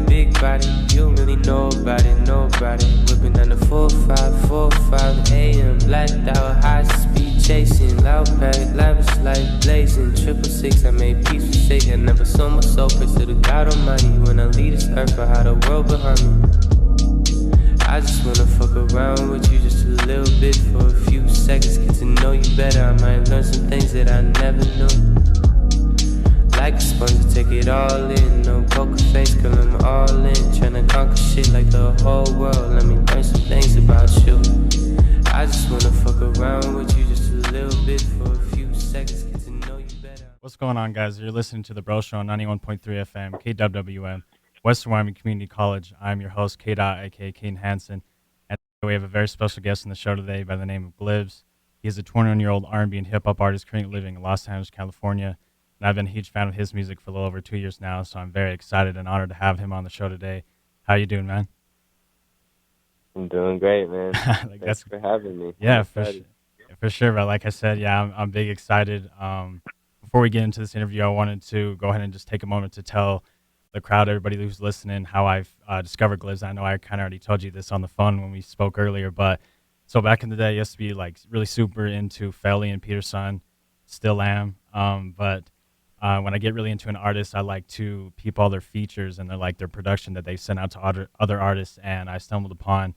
big body. You don't really know about it, Whipping down the 4-5 a.m. Blacked out, high speed chasing. Loud pack, lavish light blazing. 666, I made peace with Satan. I never saw my soul, praise to the God Almighty. When I leave this earth, I had a world behind me. I just wanna fuck around with you just a little bit for a few seconds. Get to know you better, I might learn some things that I never knew. Like a sponge, take it all in. No poker face, girl, I'm all in. Tryna conquer shit like the whole world. Let me learn some things about you. I just wanna fuck around with you just a little bit for a few seconds. Get to know you better. What's going on, guys? You're listening to The Bro Show on 91.3 FM, KWWM, Western Wyoming Community College. I'm your host, K. aka Caden Hansen. And we have a very special guest on the show today by the name of Glibs. He is a 21-year-old R&B and hip-hop artist currently living in Los Angeles, California. And I've been a huge fan of his music for a little over 2 years now, so I'm very excited and honored to have him on the show today. How you doing, man? I'm doing great, man. Thanks for having me. Yeah, for sure. But like I said, yeah, I'm big excited. Before we get into this interview, I wanted to go ahead and just take a moment to tell the crowd, everybody who's listening, how I've discovered Glibs. I know I kind of already told you this on the phone when we spoke earlier, but so back in the day, I used to be like really super into Felly and Peterson, still am. But when I get really into an artist, I like to peep all their features and their production that they send out to other artists. And I stumbled upon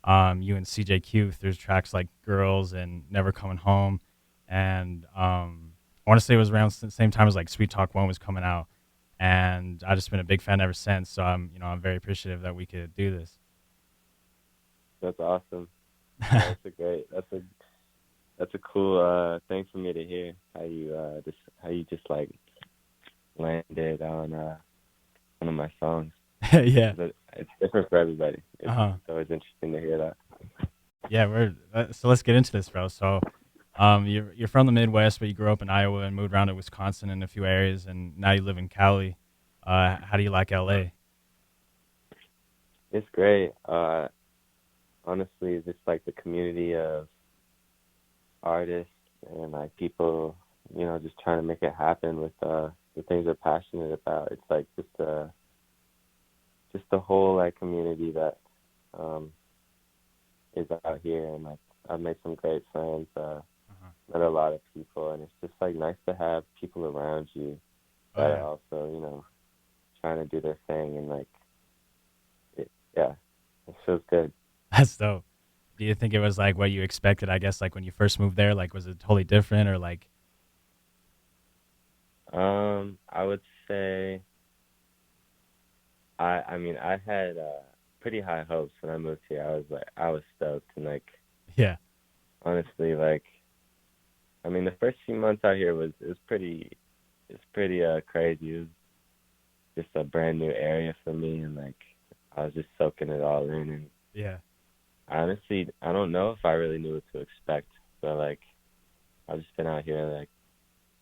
you and CjayQ through tracks like Girls and Never Coming Home. And I want to say it was around the same time as like Sweet Talk 1 was coming out. And I've just been a big fan ever since. So I'm very appreciative that we could do this. That's awesome. That's a cool thing for me to hear. How you just like landed on one of my songs. Yeah, it's different for everybody. It's always interesting to hear that. Yeah, so let's get into this, bro. So, you're from the Midwest, but you grew up in Iowa and moved around to Wisconsin in a few areas, and now you live in Cali. How do you like LA? It's great. Honestly, just like the community of artists and like people, just trying to make it happen with the things they're passionate about. It's like just the whole like community that is out here, and like I've made some great friends, met a lot of people, and it's just like nice to have people around you that are also, trying to do their thing, and like it feels good. That's dope. Do you think it was like what you expected, I guess, like when you first moved there? Like, was it totally different or like? I would say I mean, I had pretty high hopes when I moved here. I was stoked, and like, yeah, honestly, like, I mean, the first few months out here was pretty crazy. It was just a brand new area for me, and like I was just soaking it all in, and yeah. Honestly, I don't know if I really knew what to expect, but like I've just been out here like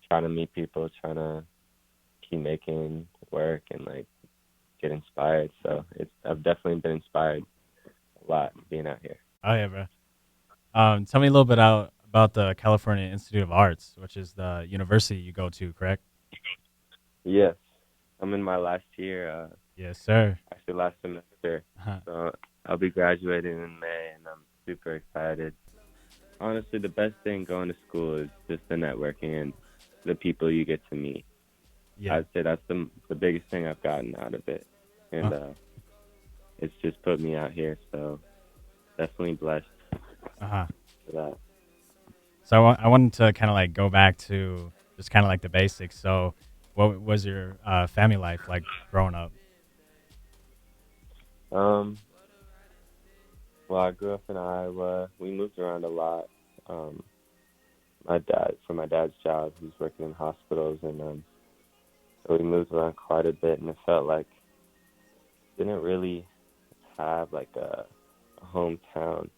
trying to meet people, trying to keep making work and like get inspired. So I've definitely been inspired a lot being out here. Oh yeah, bro. Tell me a little bit about the California Institute of Arts, which is the university you go to, correct? Yes, I'm in my last year. Yes, sir. Actually, last semester. So I'll be graduating in May, and I'm super excited. Honestly, the best thing going to school is just the networking and the people you get to meet. Yeah. I'd say that's the biggest thing I've gotten out of it. And it's just put me out here, so definitely blessed for that. So I wanted to kind of like go back to just kind of like the basics. So what was your family life like growing up? Well, I grew up in Iowa. We moved around a lot. For my dad's job, he was working in hospitals, and so we moved around quite a bit, and it felt like didn't really have like a hometown.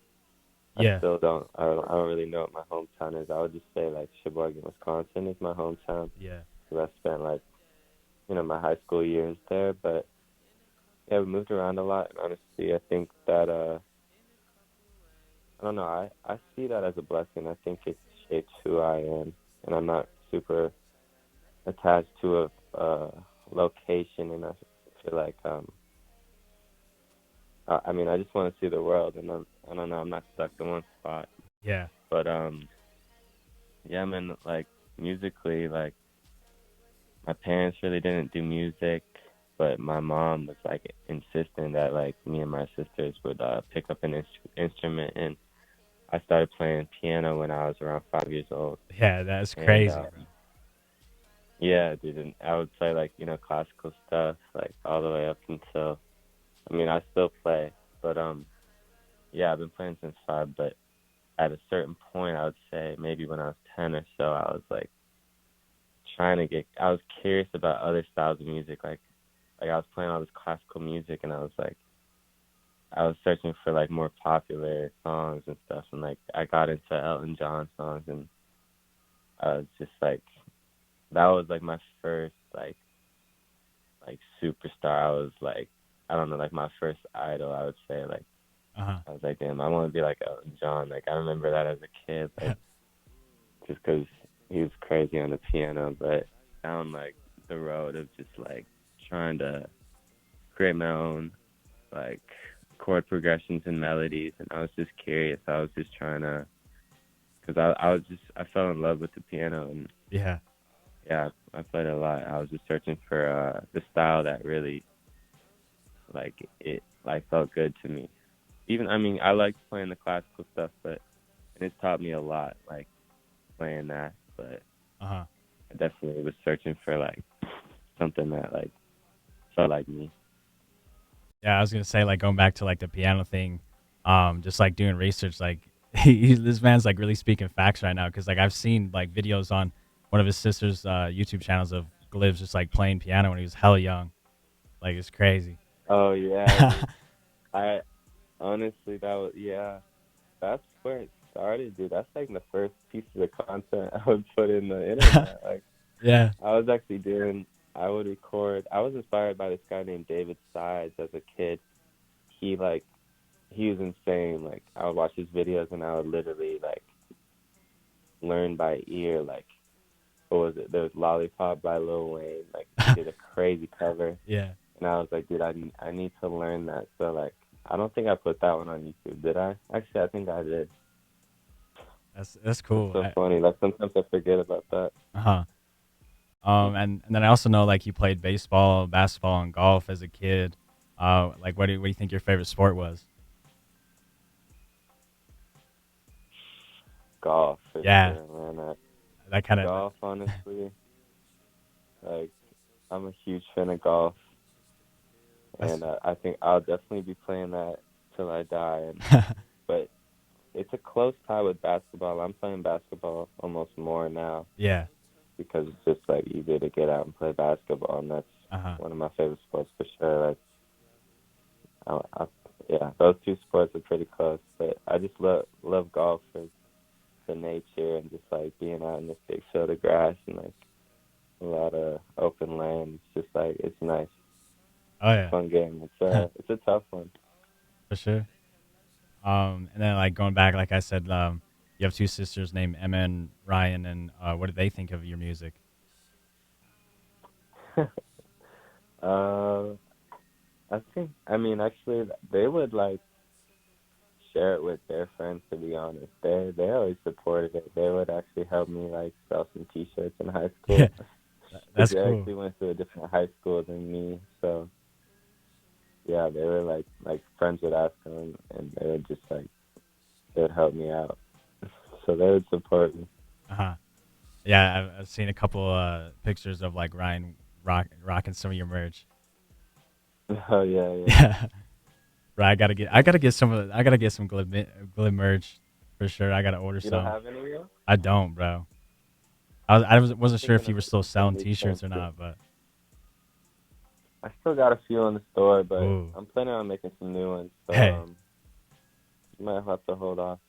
Yeah. I still don't. I don't really know what my hometown is. I would just say like Sheboygan, Wisconsin is my hometown. Yeah. Because I spent like my high school years there, but yeah, we moved around a lot. And honestly, I think that I don't know. I see that as a blessing. I think it shapes who I am, and I'm not super attached to a location. And I feel like I mean, I just want to see the world, and I don't know, I'm not stuck in one spot. Yeah. But yeah, man, like musically, like my parents really didn't do music, but my mom was like insistent that like me and my sisters would pick up an instrument, and I started playing piano when I was around 5 years old. Yeah, that's And crazy, bro. yeah, dude, and I would play like classical stuff like all the way up until I mean I still play, but yeah, I've been playing since 5. But at a certain point, I would say maybe when I was 10 or so, I was like I was curious about other styles of music, like I was playing all this classical music, and I was searching for like more popular songs and stuff, and like I got into Elton John songs, and I was just like, that was like my first like superstar. I was like, I don't know, like my first idol, I would say. Like I was like, damn, I want to be like Elton John. Like I remember that as a kid, like just because he was crazy on the piano. But down like the road of just like trying to create my own like chord progressions and melodies, and I was just curious. I was just trying to, because I fell in love with the piano, and Yeah. yeah, I played a lot. I was just searching for the style that really like it like felt good to me. Even I mean, I liked playing the classical stuff, but and it's taught me a lot, like playing that. But I definitely was searching for like something that like felt like me. Yeah, I was gonna say like going back to like the piano thing, just like doing research, like this man's like really speaking facts right now because like I've seen like videos on one of his sister's YouTube channels of Glibs just like playing piano when he was hella young. Like it's crazy. Oh yeah, dude. I honestly that's where it started, dude. That's like the first pieces of content I would put in the internet. Like Yeah. I was actually I would record. I was inspired by this guy named David Sides as a kid. He like he was insane. Like I would watch his videos and I would literally like learn by ear. Like what was it? There was Lollipop by Lil Wayne. Like he did a crazy cover, Yeah. and I was like, dude, I need to learn that. So like I don't think I put that one on YouTube, did I? Actually, I think I did. That's That's cool. so funny. Like sometimes I forget about that. Uh-huh. And then I also know like you played baseball, basketball, and golf as a kid. Like what do you think your favorite sport was? Golf for Yeah, sure, man. that kind of. Golf, honestly, like I'm a huge fan of golf, That's and I think I'll definitely be playing that till I die. And but it's a close tie with basketball. I'm playing basketball almost more now yeah. because it's just like easier to get out and play basketball, and that's one of my favorite sports for sure. Like, yeah, those two sports are pretty close. But I just love golf for the nature and just like being out in this big field of grass and like a lot of open land. It's just like it's nice. Oh It's a yeah. fun game. It's a tough one. For sure. And then like going back, like I said, you have two sisters named Emma and Ryan, and what do they think of your music? uh, I mean actually they would like share it with their friends. To be honest, they always supported it. They would actually help me like sell some T-shirts in high Yeah, school because that's they cool. actually went to a different high school than me. So yeah, they were like friends would ask them, and they would just like they would help me out. So they would support me. Uh-huh. Yeah, I've seen a couple pictures of like Ryan rocking some of your merch. Oh yeah, yeah. Yeah, bro, I gotta get I gotta get some glib merch for sure. I gotta order You don't some. have any yet? I don't, bro. Wasn't sure if Thinking you of were still some selling new T-shirts or too. not, but I still got a few in the store, but ooh, I'm planning on making some new ones. So hey, you might have to hold off.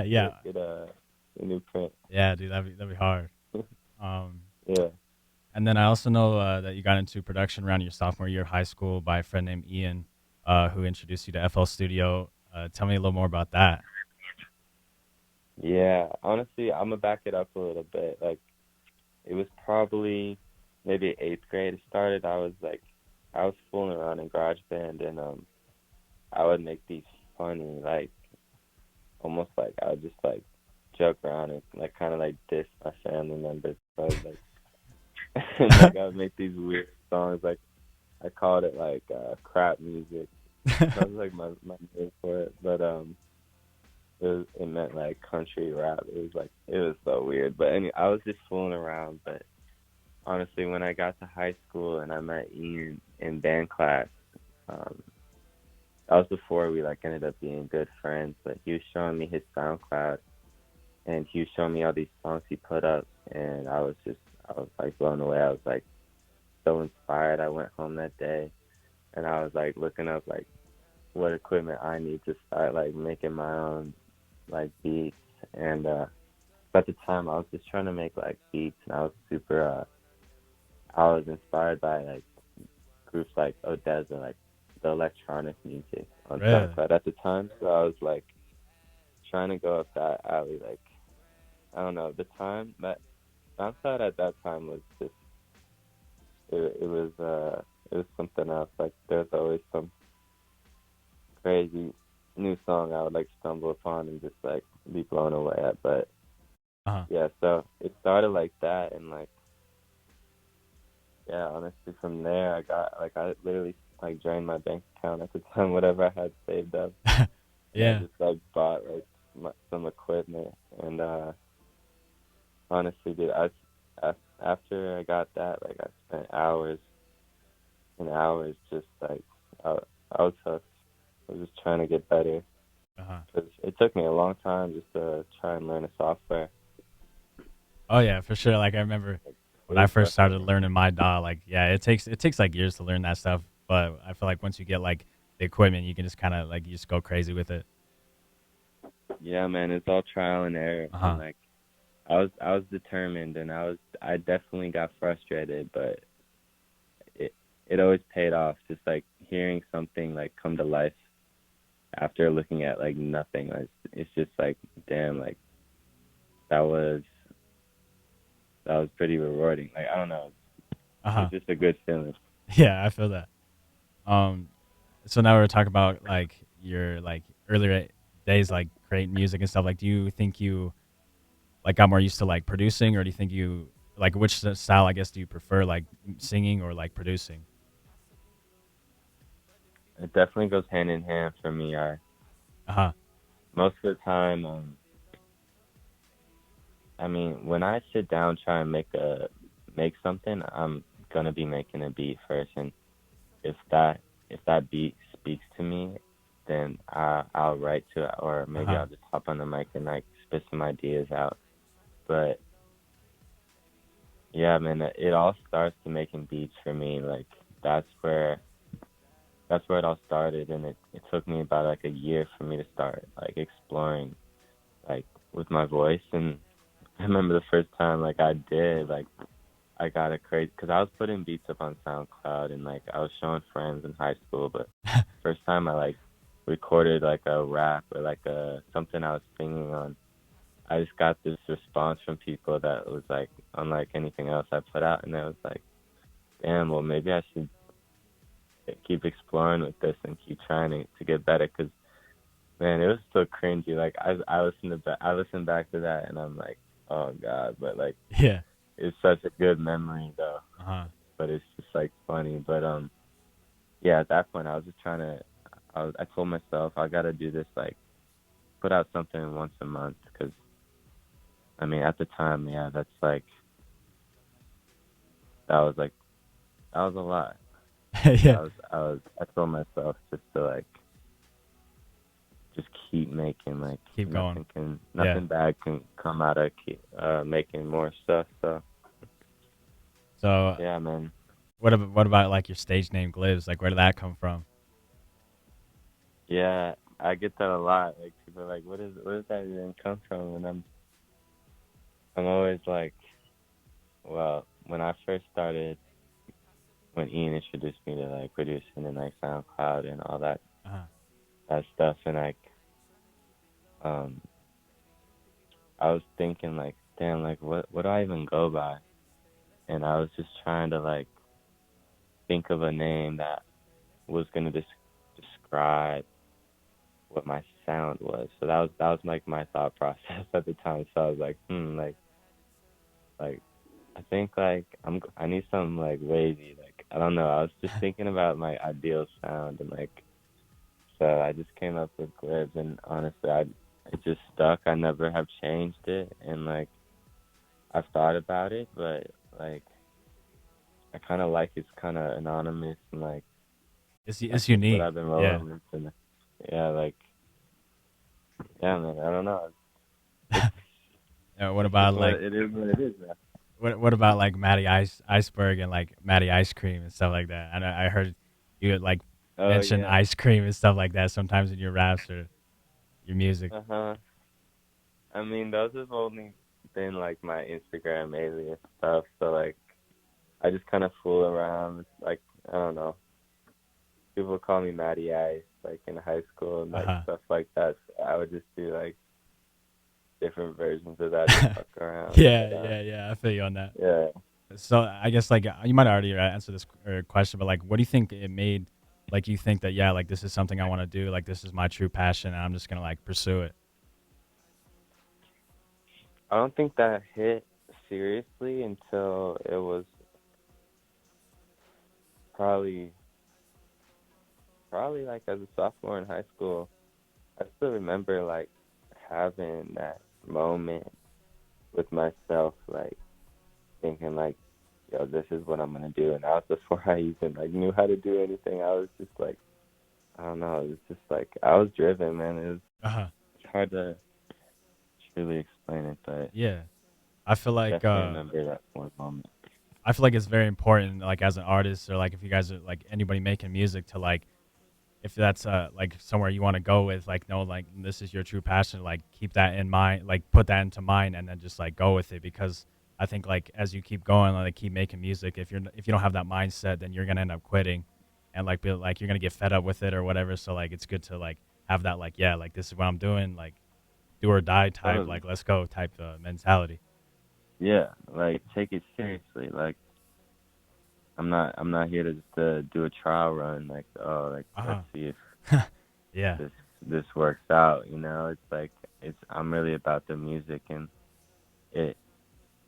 yeah, Get a new print. yeah, dude, that'd be hard. Um, Yeah. and then I also know that you got into production around your sophomore year of high school by a friend named Ian, who introduced you to FL Studio. Tell me a little more about that. Yeah. Honestly, I'm gonna back it up a little bit. Like it was probably maybe 8th grade. It started. I was fooling around in GarageBand, and I would make these weird songs. Like I called it like crap music. That was like my name for it. But it meant like country rap. It was so weird. But anyway, I was just fooling around. But honestly, when I got to high school and I met Ian in band class, um, that was before we like ended up being good friends. But he was showing me his SoundCloud, and he was showing me all these songs he put up, and I was like blown away. I was like so inspired. I went home that day, and I was like looking up like what equipment I need to start like making my own like beats. And at the time I was just trying to make like beats, and I was super I was inspired by like groups like Odessa, like the electronic music on Really? SoundCloud at the time. So I was like trying to go up that alley. Like I don't know, the time that SoundCloud at that time was just it was something else. Like there's always some crazy new song I would like stumble upon and just like be blown away at. But Uh-huh. yeah, so it started like that, and like yeah, honestly from there I literally like drained my bank account at the time, whatever I had saved up. And I Yeah. just like bought like some equipment, and honestly, dude, after I got that, like I spent hours and hours just like I was hooked. I was just trying to get better. Uh-huh. 'Cause it took me a long time just to try and learn a software. Oh yeah, for sure. Like I remember Like, it when I was first started frustrating. learning my DAW, like yeah, it takes like years to learn that stuff. But I feel like once you get like the equipment, you can just kind of like you just go crazy with it. Yeah, man, it's all trial and error, Uh and huh. like I was determined, and I definitely got frustrated, but it it always paid off. Just like hearing something like come to life after looking at like nothing. Like, it's just like damn, like that was that was pretty rewarding. Like I don't know, Uh huh. it's just a good feeling. Yeah, I feel that. Um, so now we're talking about like your like earlier days, like creating music and stuff. Like, do you think you like got more used to like producing, or do you think you like which style I guess do you prefer, like singing or like producing? It definitely goes hand in hand for me. I Uh huh. Most of the time, I mean, when I sit down try and make something, I'm gonna be making a beat first, and if that beat speaks to me, then I'll write to it, or Uh maybe huh. I'll just hop on the mic and like spit some ideas out. But yeah, man, it all starts to making beats for me. Like that's where that's where it all started, and it took me about like a year for me to start like exploring like with my voice. And I remember the first time like I did like I got a crazy because I was putting beats up on SoundCloud, and like I was showing friends in high school. But first time I like recorded like a rap or like a something I was singing on, I just got this response from people that was like unlike anything else I put out, and I was like, damn, well maybe I should keep exploring with this and keep trying to get better. Because man, it was so cringy. Like I listened back to that, and I'm like, oh god. But like Yeah. it's such a good memory though. Uh huh. But it's just like funny. But yeah, at that point I was just trying to. I told myself I gotta do this, like put out something once a month, because I mean at the time, yeah, that's like that was like that was a lot. Yeah. I told myself just to like just keep making, like Keep going. Yeah. nothing bad can come out of keep making more stuff. So So yeah, man. what about like your stage name Glibs? Like where did that come from? Yeah, I get that a lot. Like people are like, where does that even come from? And I'm always like, well, when I first started, when Ian introduced me to like producing and like SoundCloud and all Uh huh. that stuff, and like um I was thinking like, damn, like what do I even go by? And I was just trying to like think of a name that was gonna describe what my sound was. So that was like my thought process at the time. So I was like, like I think like I need something like wavy. Like I don't know. I was just thinking about my ideal sound and like so I just came up with Glibs and honestly it just stuck. I never have changed it and like I've thought about it, but like I kind of like it's kind of anonymous and like that's It's just what unique. I've been Yeah. rolling with and yeah, like yeah, man. I don't know. It's What it's just about what like it is. What it is, man. what about like Iceberg and like Matty Ice Cream and stuff like that? I heard you would like Oh mention yeah. ice cream and stuff like that sometimes in your raps or your music. Uh huh. I mean, those have only been like my Instagram alias stuff. So like, I just kind of fool around. It's like I don't know. People call me Matty Ice, like in high school and Uh like huh. stuff like that. So I would just do like different versions of that to fuck around. Yeah, But yeah, yeah. I feel you on that. yeah, So I guess like you might already answer this question, but like, what do you think it made? Like, you think that yeah, like this is something I want to do. Like, this is my true passion, and I'm just gonna like pursue it. I don't think that hit seriously until it was probably probably like as a sophomore in high school. I still remember like having that moment with myself, like thinking like, yo, this is what I'm gonna do. And that was before I even like knew how to do anything. I was just like, I don't know. It was just like I was driven, man. Uh huh. It's hard to truly explain it, but Yeah, I feel like definitely remember that one moment. I feel like it's very important, like as an artist or like if you guys are like anybody making music to like if that's like somewhere you want to go with like no like this is your true passion like keep that in mind like put that into mind and then just like go with it because I think like as you keep going like keep making music if you don't have that mindset then you're gonna end up quitting and like be like you're gonna get fed up with it or whatever so like it's good to like have that like yeah like this is what I'm doing like do or die type Totally. like let's go type mentality. Yeah, like take it seriously. Like I'm not here to just do a trial run. Like like let's Uh-huh. see if Yeah. this works out. You know, it's like it's I'm really about the music and it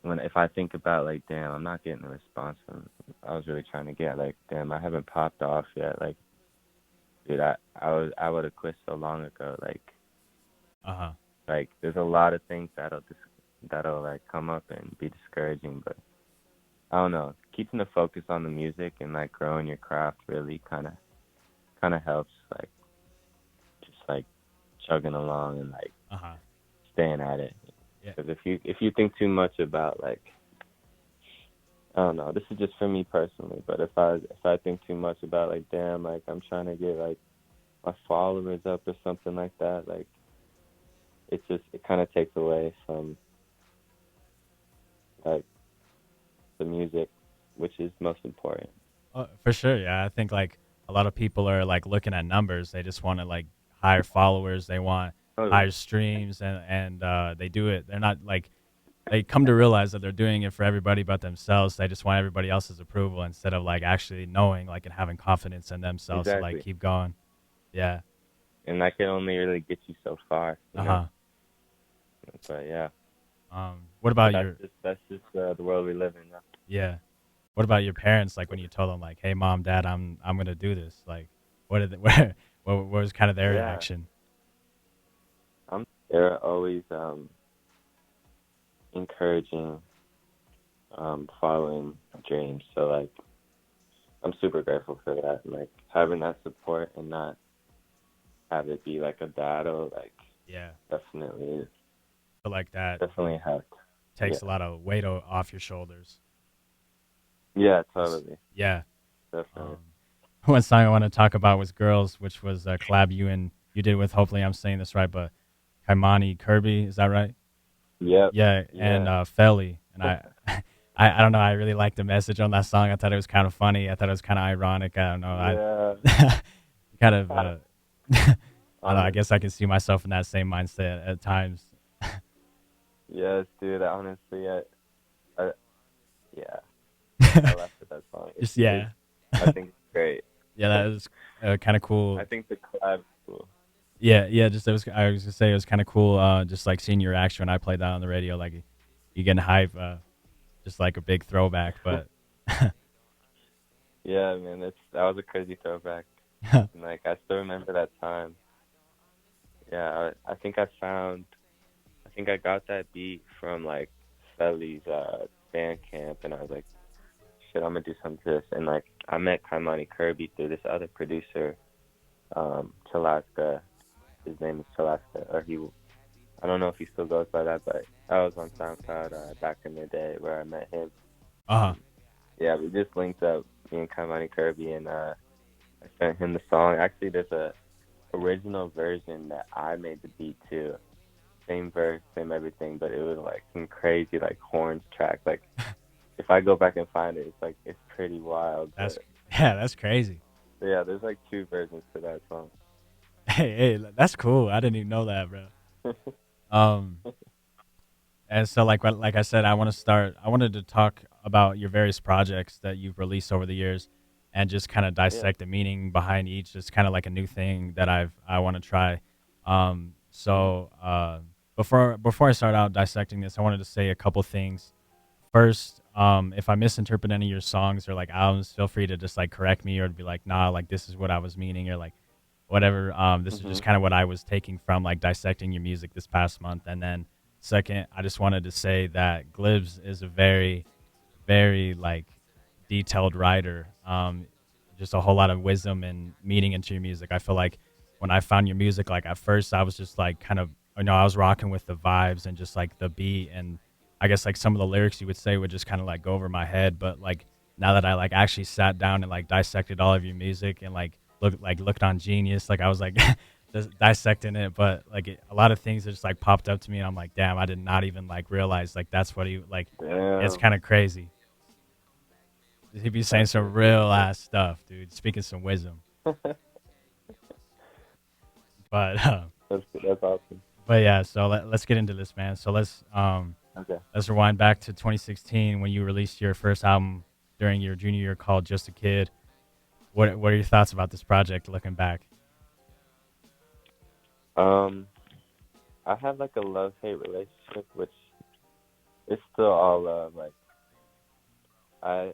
when if I think about like damn I'm not getting the response from I was really trying to get like damn I haven't popped off yet like dude I would have quit so long ago Uh-huh. like there's a lot of things that'll like come up and be discouraging but I don't know keeping the focus on the music and like growing your craft really kind of helps like just like chugging along and like Uh-huh. staying at it Yeah. because if you think too much about like I don't know. This is just for me personally, but if I think too much about like, damn, like I'm trying to get like my followers up or something like that, like it kind of takes away from like the music, which is most important. For sure, yeah. I think like a lot of people are like looking at numbers. They just want to like higher followers. They want Totally. higher streams, and they do it. They're not like they come to realize that they're doing it for everybody but themselves. They just want everybody else's approval instead of like actually knowing like and having confidence in themselves to like Exactly. keep going. Yeah. And that can only really get you so far, you Uh know. huh. But yeah, What but about your that's just the world we live in now. yeah? What about your parents? Like when you told them like, "Hey, mom, dad, I'm gonna do this." Like, what did they, what was kind of their Yeah, reaction? they're always encouraging following dreams. So like I'm super grateful for that. And, like having that support and not have it be like a battle, like Yeah. definitely But like that definitely helped. Yeah. takes a lot of weight off your shoulders. Yeah, 'Cause- totally. yeah. Definitely. Um, one song I want to talk about was "Girls," which was a collab you did with. Hopefully, I'm saying this right, but Kaimani Kirby, is that right? Yep. Yeah, and Yeah. Felly, and I don't know. I really liked the message on that song. I thought it was kind of funny. I thought it was kind of ironic. I don't know. Yeah. I kind of. I don't know. I Honest. guess I can see myself in that same mindset at times. Yes, dude, honestly I yeah. I laughed at that song. Just yeah, I think it's great. yeah. That was kind of cool. I think the collab's cool. Yeah, yeah. Just it was. I was gonna say it was kind of cool. Just like seeing your reaction when I played that on the radio, like you getting hype. just like a big throwback. But Yeah, man, that was a crazy throwback. And like I still remember that time. Yeah, I think I got that beat from like Felly's Bandcamp, and I was like, shit, I'm gonna do something to this. And like I met Kaimani Kirby through this other producer, Chalaska. His name is Chalaska, or I don't know if he still goes by that, but I was on SoundCloud back in the day where I met him. uh-huh. Yeah, we just linked up, me and Kaimani Kirby, and I sent him the song. Actually, there's a original version that I made the beat to. Same verse, same everything, but it was like some crazy like horns track. Like if I go back and find it, it's pretty wild. That's But yeah, that's crazy. yeah, there's like two versions to that song. Hey, that's cool. I didn't even know that, bro. Um, and so like I said, I wanted to talk about your various projects that you've released over the years, and just kind of Yeah. dissect the meaning behind each. It's kind of like a new thing that I want to try. So before I start out dissecting this, I wanted to say a couple things. First, if I misinterpret any of your songs or like albums, feel free to just like correct me or to be like, nah, like this is what I was meaning, or like whatever. This is just Mhm. kind of what I was taking from like dissecting your music this past month. And then second, I just wanted to say that Glibs is a very, very like detailed writer. Just a whole lot of wisdom and meaning into your music. I feel like when I found your music, like at first I was just like kind of, I was rocking with the vibes and just like the beat, and I guess like some of the lyrics you would say would just kind of like go over my head. But like now that I like actually sat down and like dissected all of your music and like looked on Genius, like I was like just dissecting it, but like a lot of things that just like popped up to me, and I'm like, damn, I did not even like realize like that's what he like. It's Damn. kind of crazy. He be saying That's some sick. That's real sick. ass stuff, dude. Speaking some wisdom. But That's awesome. but yeah. So let's get into this, man. So Okay. let's rewind back to 2016 when you released your first album during your junior year called Just a Kid. What are your thoughts about this project looking back? Um, I had like a love-hate relationship, which is still all love. Like I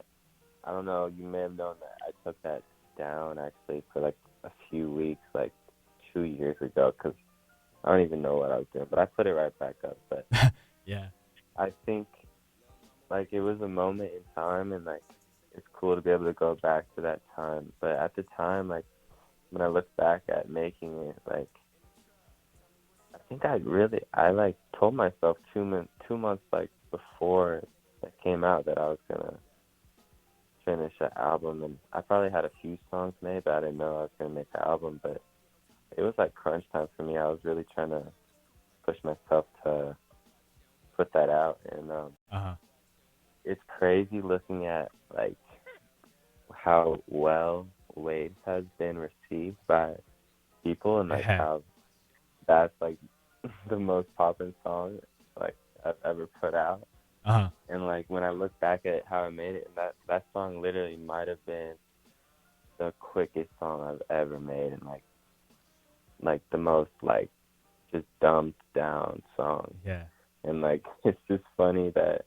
I don't know. You may have known that I took that down actually for like a few weeks, like 2 years ago, because I don't even know what I was doing, but I put it right back up. But Yeah. I think like it was a moment in time, and like it's cool to be able to go back to that time. But at the time, like when I look back at making it, like I think I like told myself 2 months like before that came out that I was gonna finish an album, and I probably had a few songs made, but I didn't know I was gonna make an album. But it was like crunch time for me. I was really trying to push myself to put that out, and Uh-huh. it's crazy looking at like how well Waves has been received by people, and like Yeah. how that's like the most poppin' song like I've ever put out. Uh-huh. And like when I look back at how I made it, that song literally might have been the quickest song I've ever made, and like the most like just dumbed down song. Yeah. And like it's just funny that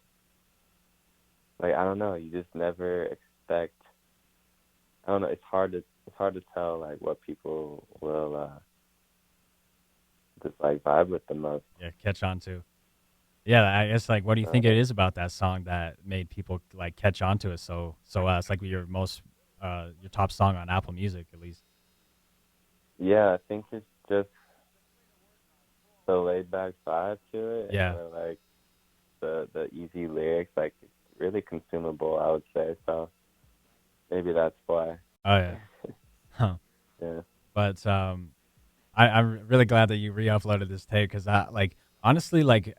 like I don't know, you just never expect. I don't know. It's hard to tell like what people will just like vibe with the most. Yeah. Catch on to. Yeah, I guess like what do you think it Uh, is about that song that made people like catch on to it it's like your top song on Apple Music at least. yeah, I think it's just the laid back vibe to it, and Yeah. like the easy lyrics, like it's really consumable, I would say. So maybe that's why. Oh yeah. Huh. Yeah. But I'm really glad that you re-uploaded this tape because I like honestly like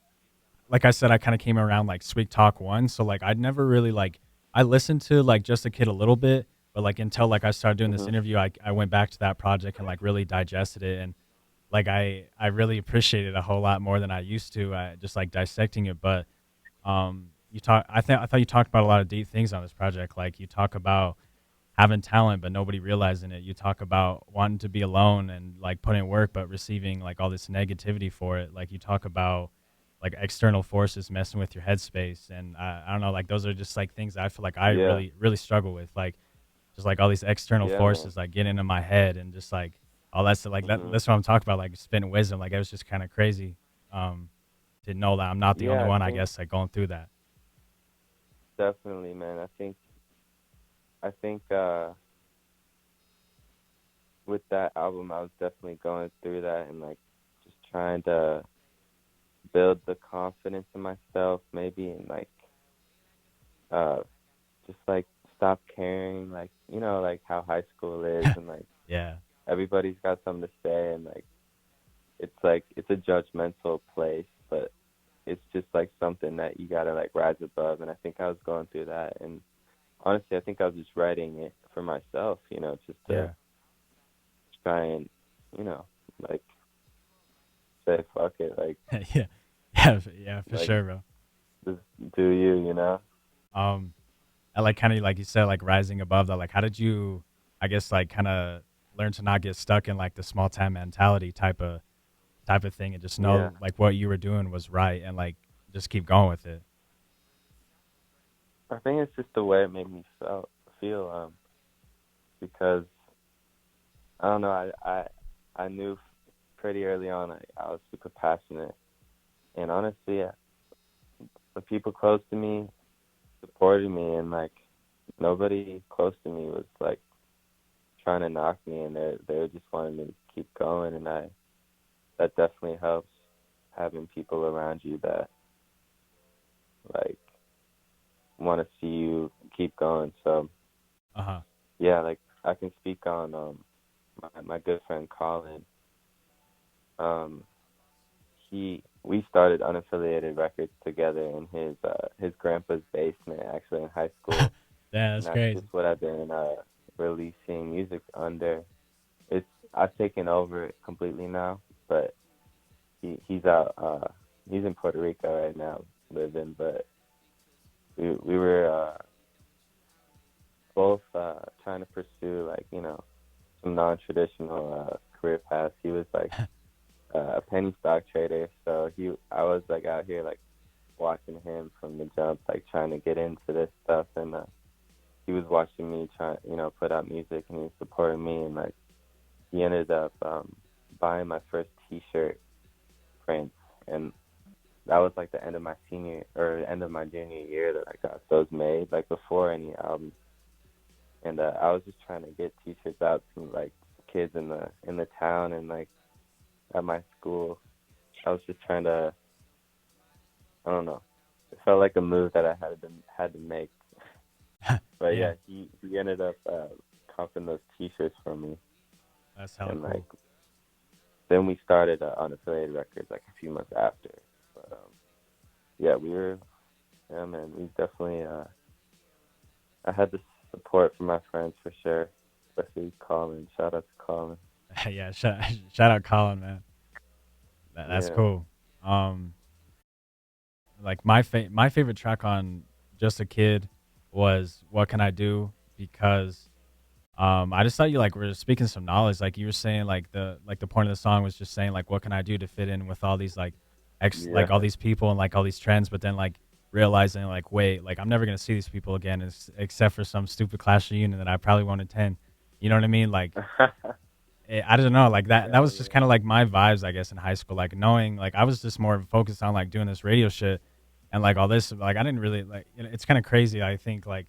I said, I kind of came around like Sweet Talk One, so like I'd never really like I listened to like Just a Kid a little bit, but like until like I started doing this Mhm. interview, I went back to that project and like really digested it, and like I really appreciate it a whole lot more than I used to. Just like dissecting it, but I thought you talked about a lot of deep things on this project. Like you talk about having talent but nobody realizing it. You talk about wanting to be alone and like putting in work but receiving like all this negativity for it. Like you talk about like external forces messing with your headspace, and I don't know, like those are just like things I feel like I Yeah, really struggle with, like just like all these external yeah, man. forces like get into my head and just like all that's like Mhm. that's what I'm talking about, like spitting wisdom. Like it was just kind of crazy to know that I'm not the only Yeah, I one, I think guess, like going through that. definitely, man. I think with that album, I was definitely going through that and like just trying to build the confidence in myself, maybe, and like uh just like stop caring, like like how high school is, and like Yeah, everybody's got something to say, and like it's a judgmental place, but it's just like something that you gotta like rise above. And I think I was going through that, and honestly, I think I was just writing it for myself, just to yeah, try and you know like say fuck it, yeah, yeah, yeah, for like sure, bro. just do you. Um, I like kind of like you said, like rising above that. Like, how did you, I guess, like kind of learn to not get stuck in like the small town mentality type of thing, and just Yeah, know like what you were doing was right, and like just keep going with it. I think it's just the way it made me feel, because I don't know, I knew pretty early on I was super passionate, and honestly, the people close to me supported me, and like nobody close to me was like trying to knock me, and they were just wanting me to keep going, and I that definitely helps, having people around you that like want to see you keep going. So Uh huh. yeah, like I can speak on my good friend Colin. Um, we started Unaffiliated Records together in his grandpa's basement, actually, in high school, Yeah, and that's that's just crazy. what I've been releasing music under. It's I've taken over it completely now, but he's out he's in Puerto Rico right now living, but we were both trying to pursue, like, some non-traditional career paths. He was like a penny stock trader, so he I was like out here like watching him from the jump, like trying to get into this stuff, and he was watching me try, put out music, and he was supporting me, and like he ended up buying my first T-shirt print, and that was like the end of my senior or end of my junior year that I got those made, like before any album. And I was just trying to get T-shirts out to like kids in the town, and like at my school. I was just trying to, I don't know. It felt like a move that I had to make. But Yeah, yeah, he ended up comping those T-shirts for me, that's hella and like cool. then we started Unaffiliated Records like a few months after. But yeah, yeah, man, we definitely I had the support from my friends for sure, especially Colin. Shout out to Colin. Yeah, shout out Colin, man. That's Yeah. cool. Um, like my favorite track on Just a Kid was What Can I Do, because I just thought you like were speaking some knowledge. Like you were saying, like the point of the song was just saying like what can I do to fit in with all these like like all Yeah. these people and like all these trends, but then like realizing like wait, like I'm never gonna see these people again, except for some stupid class reunion that I probably won't attend. You know what I mean? Like I don't know, like that Yeah, was just kind of like my vibes, I guess, in high school. Like knowing, like I was just more focused on like doing this radio shit and like all this. Like I didn't really like. It's kind of crazy. I think like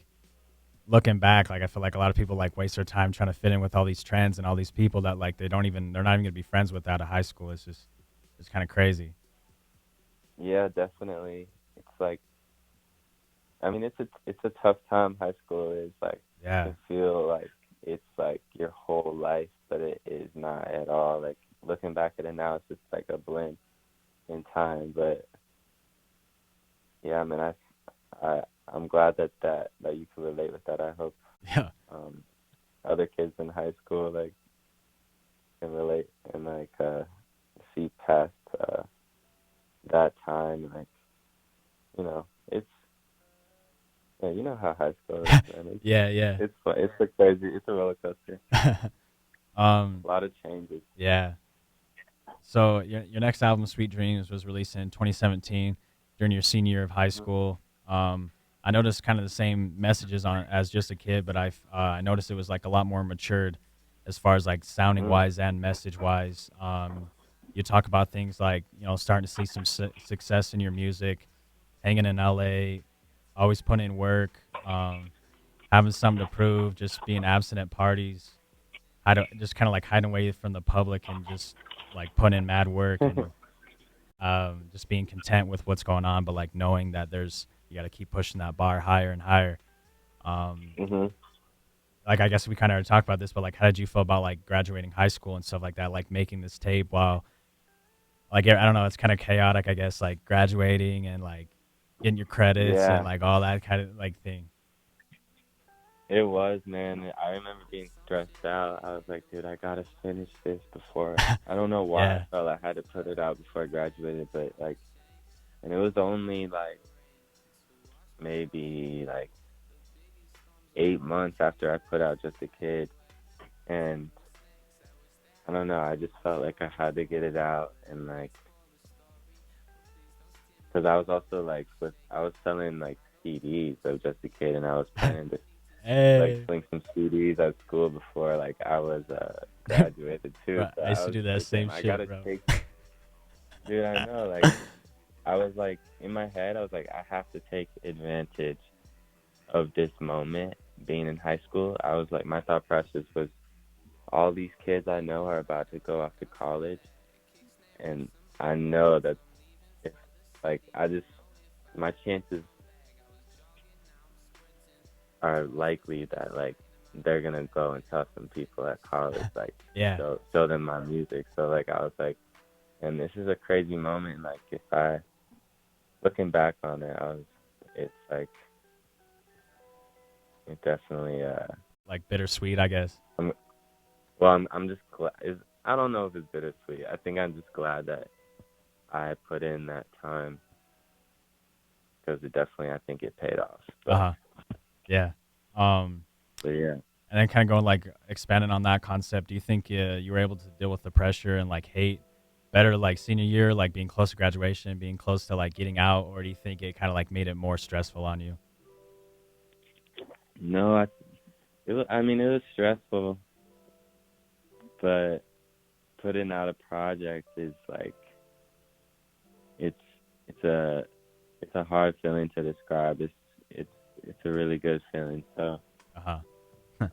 looking back, like I feel like a lot of people like waste their time trying to fit in with all these trends and all these people that like they're not even gonna be friends with out of high school. It's kind of crazy. yeah, definitely. It's like, I mean, it's a tough time. High school is like, it Yeah, can feel like it's like your whole life, but it is not at all. Like looking back at it now, it's just like a blink in time. But yeah, I mean, I I'm glad that you can relate with that. I hope yeah, um other kids in high school like can relate and like see past that time. Like, it's, yeah, you know how high school is, man. yeah, yeah. It's fun. It's a crazy. It's a roller coaster. A um, lot of changes. yeah. So your next album, Sweet Dreams, was released in 2017 during your senior year of high Mhm. school. I noticed kind of the same messages on it as Just a Kid, but I noticed it was like a lot more matured as far as like sounding Mhm. wise and message wise. You talk about things like starting to see some success in your music, hanging in LA, always putting in work, having something to prove, just being absent at parties, just kind of like hiding away from the public and just like putting in mad work and just being content with what's going on, but like knowing that you got to keep pushing that bar higher and higher. Um, Mhm. like I guess we kind of already talked about this, but like how did you feel about like graduating high school and stuff like that? Like making this tape while like I don't know, it's kind of chaotic, I guess, like graduating and like getting your credits and Yeah, like all that kind of like thing. it was, man. I remember being stressed out. I was like, dude, I gotta finish this before. I don't know why I Yeah. felt I had to put it out before I graduated, but like, and it was only like maybe like 8 months after I put out Just a Kid, and I don't know. I just felt like I had to get it out, and like, cause I was also like, I was selling like CDs of Just a Kid, and I was planning to like Hey. sling some CDs at school before like I was graduated too. Bro, So I I used to was do just that like, same damn, I shit, gotta bro. take. Dude, I know. Like, I was like in my head, I was like, I have to take advantage of this moment. Being in high school, I was like, my thought process was, all these kids I know are about to go off to college, and I know that if like my chances are likely that like they're gonna go and tell some people at college, like Yeah. show them my music. So like I was like, and this is a crazy moment. Like if I looking back on it, it's like it definitely Like bittersweet, I guess. I'm well I'm just glad. I don't know if it's bittersweet. I think I'm just glad that I put in that time because it definitely I think it paid off. Uh huh. Yeah. Um, But yeah. and then kind of going like expanding on that concept. Do you think you were able to deal with the pressure and like hate better like senior year, like being close to graduation, being close to like getting out, or do you think it kind of like made it more stressful on you? No, I mean it was stressful, but putting out a project is like it's it's a it's a hard feeling to describe. It's it's a really good feeling. So Uh huh.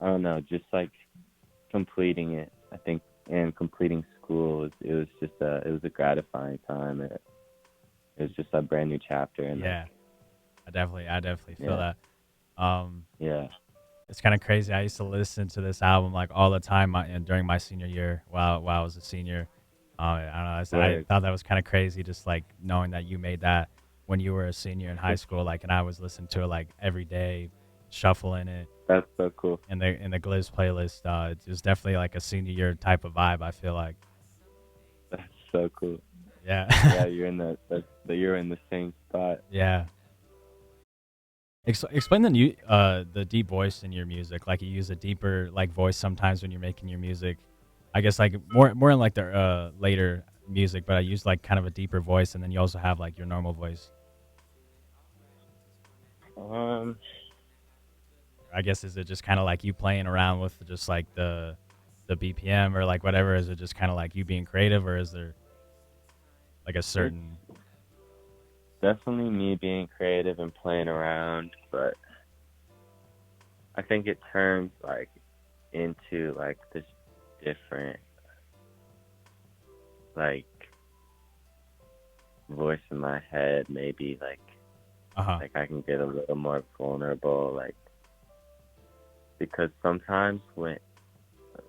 I don't know, just like completing it. I think and completing school it was just it was a gratifying time. It was just a brand new chapter and like Yeah. I definitely feel yeah that. yeah It's kind of crazy. I used to listen to this album like all the time and during my senior year while I was a senior. I don't know. I word. thought that was kind of crazy, just like knowing that you made that when you were a senior in high school, like, and I was listening to it like every day, shuffling it That's so cool. in the Glibs playlist. It was definitely like a senior year type of vibe. I feel like, That's so cool. Yeah, yeah, you're in you're in the same spot. yeah. Explain the deep voice in your music. Like you use a deeper like voice sometimes when you're making your music. I guess like more in like the later music, but I use like kind of a deeper voice, and then you also have like your normal voice. Um, I guess is it just kind of like you playing around with just like the BPM or like whatever? Is it just kind of like you being creative, or is there like a it's certain? definitely me being creative and playing around, but I think it turns like into like this different like voice in my head. Maybe Uh huh. like I can get a little more vulnerable, like because sometimes when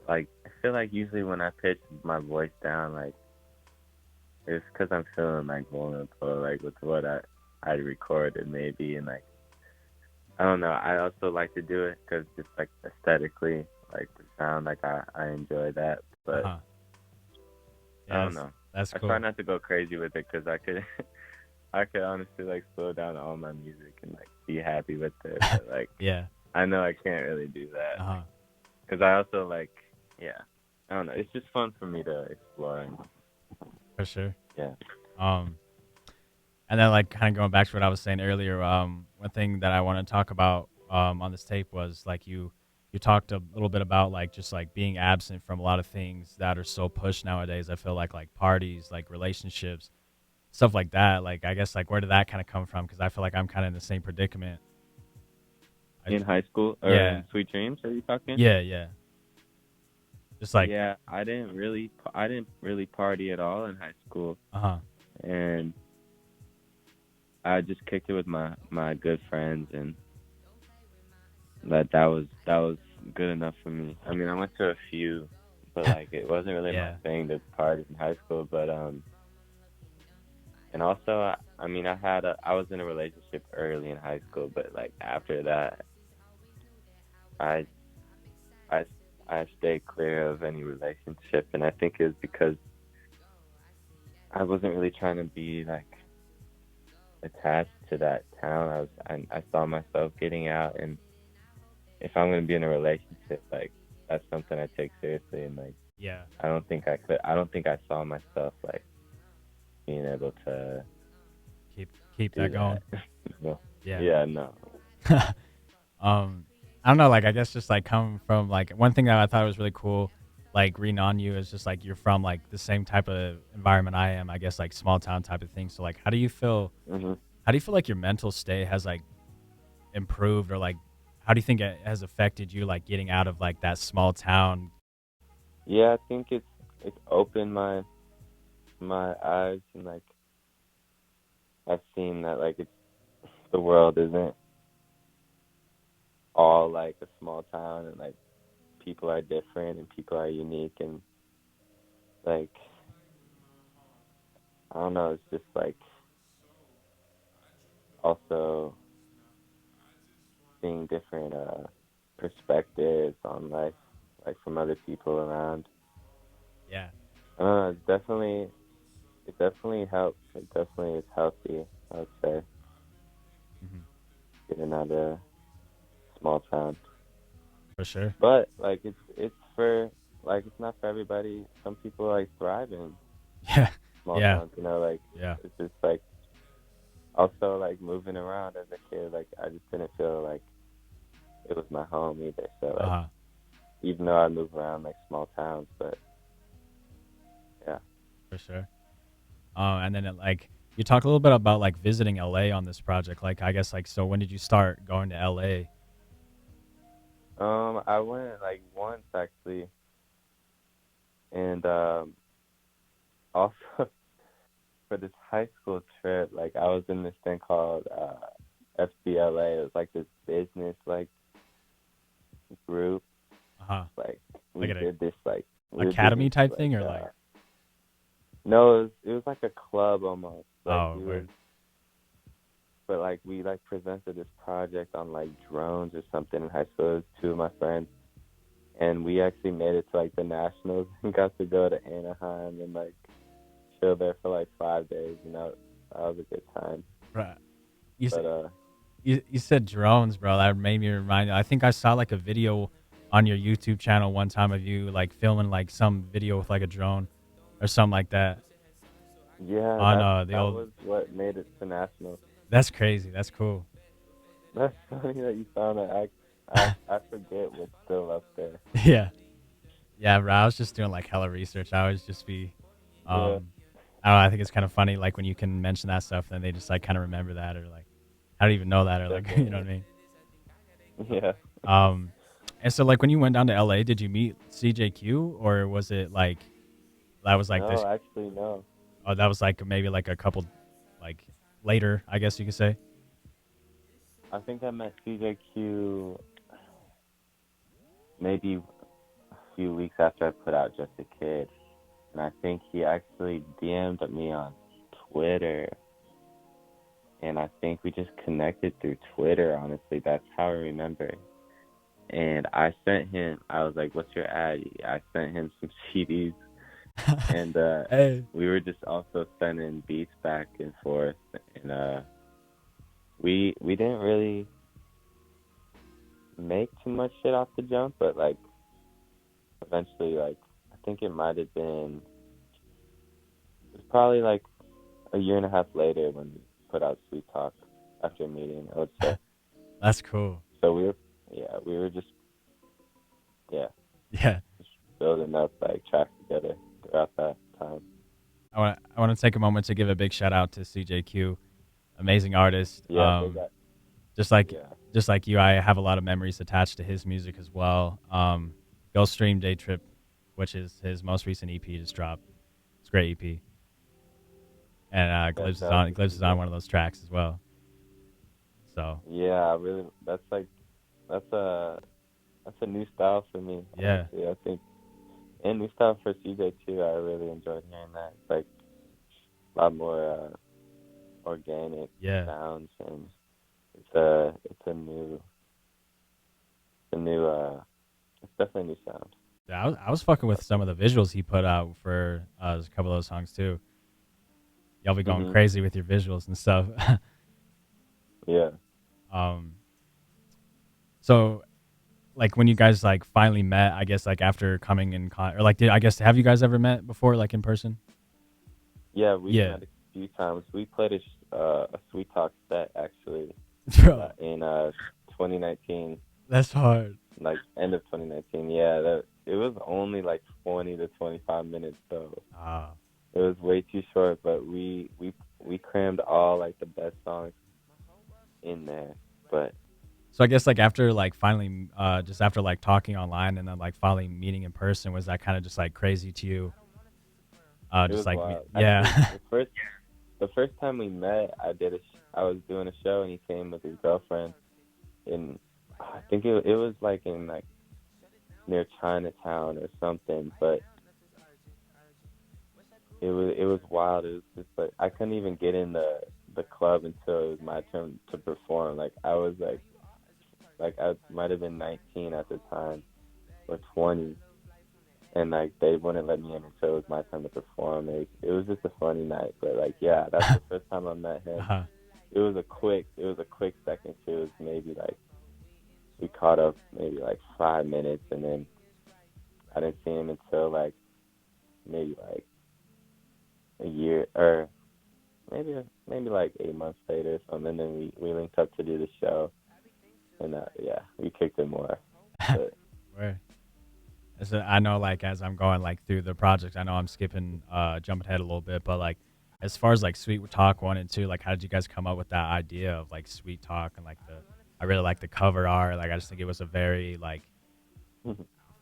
like I feel like usually when I pitch my voice down, like it's because I'm feeling like vulnerable, like with what I recorded maybe, and like I don't know. I also like to do it because just like aesthetically, like the sound, like I enjoy that. Uh But huh. I Yeah, don't know. that's I try cool. not to go crazy with it because I could, I could honestly like slow down all my music and like be happy with it. But like Yeah. I know I can't really do that Uh huh. because I also like, yeah, I don't know. It's just fun for me to explore. And for sure. Yeah. Um, and then like kind of going back to what I was saying earlier, one thing that I want to talk about on this tape was like you talked a little bit about like just like being absent from a lot of things that are so pushed nowadays. I feel like parties, like relationships, stuff like that. Like I guess like where did that kind of come from? Because I feel like I'm kind of in the same predicament. I In high school or yeah in Sweet Dreams, are you talking? yeah just like Yeah, I didn't really party at all in high school, uh-huh and I just kicked it with my good friends, and that was good enough for me. I mean, I went to a few, but like it wasn't really my yeah thing to party in high school. But and also I mean I was in a relationship early in high school, but like after that, I I I stayed clear of any relationship, and I think it was because I wasn't really trying to be like attached to that town. I saw myself getting out, and if I'm gonna be in a relationship, like that's something I take seriously, and like yeah I don't think I could. I don't think I saw myself like being able to keep do that going. that. No. Yeah. Yeah, no. I don't know, like I guess just like coming from like one thing that I thought was really cool, like reading on you is just like you're from like the same type of environment I am, I guess like small town type of thing. So like Mhm. how do you feel like your mental state has like improved or like how do you think it has affected you like getting out of like that small town? Yeah, I think it's opened my eyes, and like I've seen that like it's the world isn't all like a small town, and like people are different and people are unique, and like I don't know, it's just like also seeing different perspectives on life, like from other people around. Yeah. I don't know. It definitely helps. It definitely is healthy, I would say, Hmm. getting out of small town. For sure. But like it's for like it's not for everybody. Some people like thrive in Yeah. small Yeah. towns. You know, like Yeah. it's just like also like moving around as a kid. Like I just didn't feel like it was my home either. So like Uh-huh. even though I move around like small towns, but yeah. For sure. And then like you talk a little bit about like visiting LA on this project. Like I guess like so when did you start going to LA? I went like once actually, and also for this high school trip, like I was in this thing called FBLA. It was like this business like group. Uh-huh. Like Like we at a did this like we were doing academy this type like thing or like no, it was like a club almost. Like oh we was word. but like we like presented this project on like drones or something in high school. It was two of my friends, and we actually made it to like the nationals and got to go to Anaheim and like chill there for like 5 days. You know, that was a good time. Right. You, s- But you said drones, bro. That made me remind. I think I saw like a video on your YouTube channel one time of you like filming like some video with like a drone or something like that yeah, on the that old. was what made it to nationals. That's crazy. That's cool. That's funny that you found that. I forget what's still up there. Yeah. Yeah, bro. I was just doing like hella research. I always just be, Yeah, I don't know. I think it's kind of funny like when you can mention that stuff, then they just like kind of remember that or like I don't even know that or like you know what definitely. I mean. Yeah. Um, and so like when you went down to LA, did you meet CjayQ or was it like that was like this? No, actually, no. Oh, that was like maybe like a couple like later, I guess you could say. I think I met CjayQ maybe a few weeks after I put out Just a Kid, and I think he actually DM'd me on Twitter, and I think we just connected through Twitter. Honestly, that's how I remember it. And I sent him. I was like, "What's your ad?" I sent him some CDs, and Hey. we were just also sending beats back and forth, and we didn't really make too much shit off the jump, but like eventually, like I think it might have been probably like a year and a half later when we put out Sweet Talk after a meeting, I would say. That's cool. So we were just, yeah, Yeah. just building up like tracks together throughout that time. I want to take a moment to give a big shout out to CjayQ, amazing artist. Yeah, they got, Just like yeah. just like you, I have a lot of memories attached to his music as well. Go stream Day Trip, which is his most recent EP just dropped. It's a great EP. And Glibs is on one of those tracks as well. So Yeah, I really, that's a new style for me. yeah, Honestly. I think, and new style for CJ too. I really enjoyed hearing that. It's like a lot more organic yeah, sounds, and it's definitely a new sound. yeah. I was fucking with some of the visuals he put out for a couple of those songs too. Y'all be going crazy with your visuals and stuff. Yeah. So like when you guys like finally met, I guess like after coming in or like have you guys ever met before like in person? Yeah, we met a few times. We played a Sweet Talk set actually in 2019. That's hard. Like end of 2019. Yeah, it was only like 20 to 25 minutes, so it was way too short. But we crammed all like the best songs in there. But so I guess like after like finally just after like talking online and then like finally meeting in person, was that kind of just like crazy to you? Just like wild. yeah. Actually, the first time we met, I was doing a show and he came with his girlfriend, and I think it was like in like near Chinatown or something, but it was wild. It was just like I couldn't even get in the club until it was my turn to perform. Like I was like I might have been 19 at the time or 20, and like they wouldn't let me in until it was my time to perform. It was just a funny night, but like yeah, that's the first time I met him. Uh-huh. It was a quick second too. It was maybe like we caught up maybe like 5 minutes, and then I didn't see him until like maybe like a year or maybe like 8 months later or something. And then we linked up to do the show, and yeah, we kicked it more. But, Where? So I know like as I'm going like through the project, I know I'm jumping ahead a little bit, but like as far as like Sweet Talk 1 and 2, like how did you guys come up with that idea of like Sweet Talk and like I really like the cover art. Like I just think it was a very like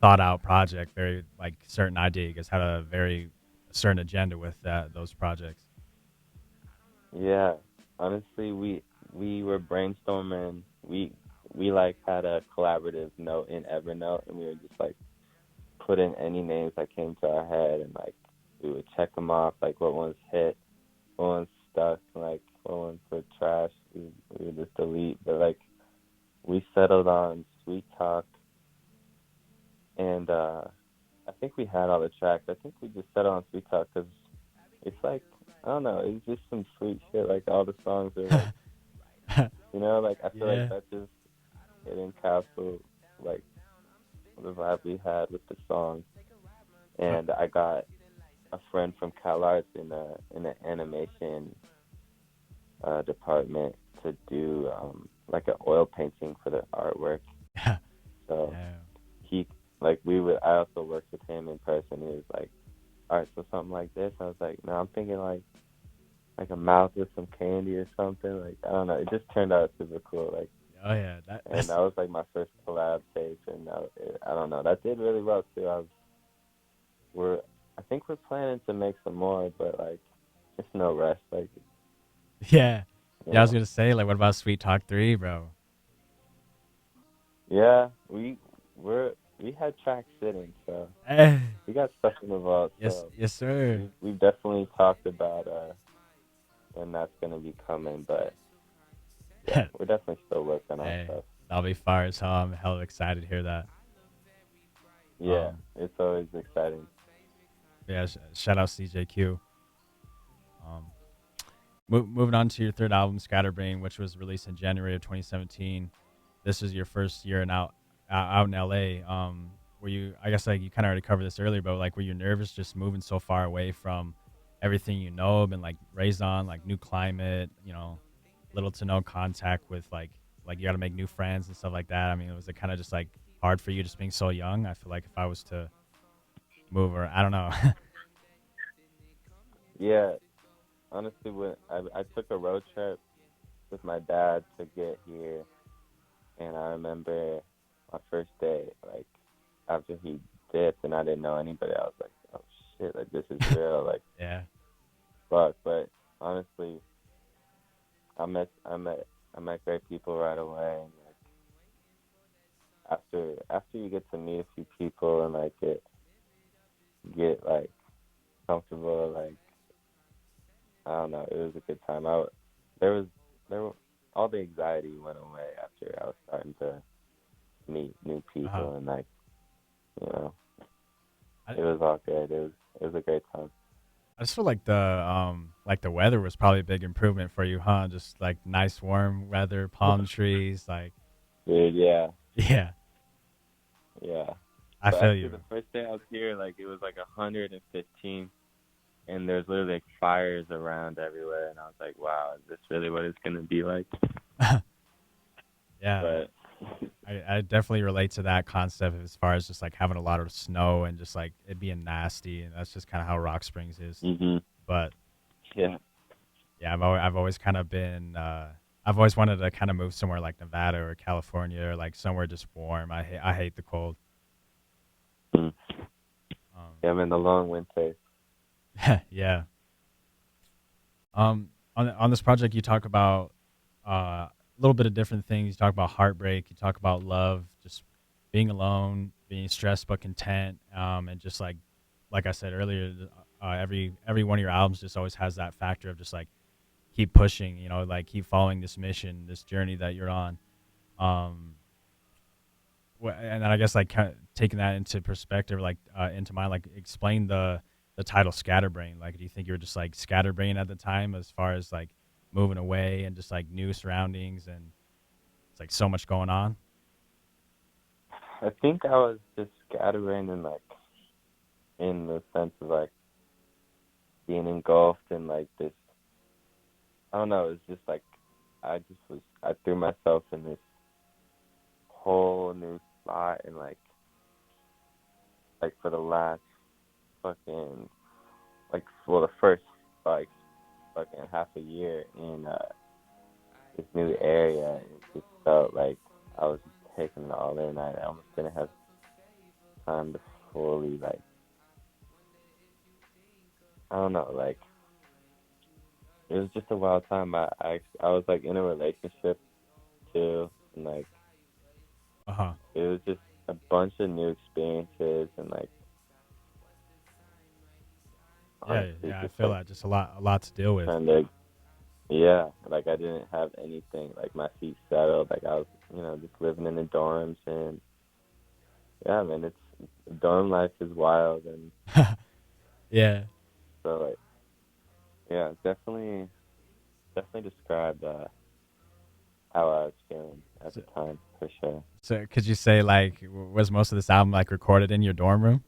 thought out project, very like certain idea. You guys had a very certain agenda with those projects. yeah, honestly, we were brainstorming. We like had a collaborative note in Evernote, and we were just like put in any names that came to our head, and like we would check them off, like what ones hit, what ones stuck, like what ones were trash. We would just delete. But like we settled on Sweet Talk, and I think we had all the tracks. I think we just settled on Sweet Talk because it's like I don't know, it's just some sweet shit. Like all the songs are like, you know, like I feel like that just it encapsulates like the vibe we had with the song. And I got a friend from Cal Arts in the animation department to do like an oil painting for the artwork. So he I also worked with him in person. He was like, all right, so something like this. I was like, no, I'm thinking like a mouth with some candy or something. Like I don't know. It just turned out super cool. Like and that was like my first collab tape, and I don't know. That did really well too. I think we're planning to make some more, but like it's no rush. Like yeah, I was gonna say like, what about Sweet Talk 3, bro? Yeah, we had tracks sitting, so we got stuff in the vault. Yes, so yes, sir. We've definitely talked about when that's gonna be coming, but yeah, we're definitely still working on stuff. That'll be fire as hell. I'm hella excited to hear that. Yeah, it's always exciting. Yeah, shout out CjayQ. Moving on to your third album, Scatterbrained, which was released in January of 2017. This is your first year out in LA. Were you? I guess like you kind of already covered this earlier, but like, were you nervous just moving so far away from everything you know, been like raised on like new climate, you know, little to no contact with like you got to make new friends and stuff like that. I mean, was it kind of just like hard for you just being so young? I feel like if I was to move or I don't know. Yeah, honestly, when I took a road trip with my dad to get here, and I remember my first day, like after he dipped and I didn't know anybody, I was like, oh shit, like this is real, like Yeah. fuck. But honestly, I met I met I met great people right away, and like after you get to meet a few people and like get like comfortable, like I don't know, it was a good time. There was there were, all the anxiety went away after I was starting to meet new Uh-huh. people, and like you know, I, it was all good. It was a great time. I just feel like the weather was probably a big improvement for you, huh? Just like nice warm weather, palm trees, like Dude, yeah, yeah. yeah. I But feel actually, you. the first day I was here, like it was like 115, and there's literally like fires around everywhere, and I was like, wow, is this really what it's gonna be like? Yeah. But I definitely relate to that concept as far as just like having a lot of snow and just like it being nasty, and that's just kind of how Rock Springs is. But yeah, yeah, I've always kind of been I've always wanted to kind of move somewhere like Nevada or California or like somewhere just warm. I hate the cold. mm. Um, Yeah, I'm in the long winter. yeah. On this project, you talk about a little bit of different things. You talk about heartbreak. You talk about love, just being alone, being stressed but content, and just like I said earlier, every one of your albums just always has that factor of just like keep pushing, you know, like keep following this mission, this journey that you're on. Um, and then I guess like kind of taking that into perspective, like into mind, like explain the title Scatterbrain. Like, do you think you were just like scatterbrain at the time, as far as like moving away and just like new surroundings and it's like so much going on? I think I was just scattering in like in the sense of like being engulfed in like this. I don't know. It's just like I threw myself in this whole new spot, and like for the last fucking like well the first like fucking half a year in this new area, it just felt like I was just taking it all in. I almost didn't have time to fully like I don't know, like it was just a wild time. I was like in a relationship too, and like Uh huh. it was just a bunch of new experiences, and like Yeah, honestly yeah. I just feel like that just a lot to deal with. trying to yeah, like I didn't have anything, like my feet settled, like I was just living in the dorms, and yeah, man, it's dorm life is wild, and Yeah. so like yeah, definitely described how I was feeling at So, the time for sure. so could you say like was most of this album like recorded in your dorm room?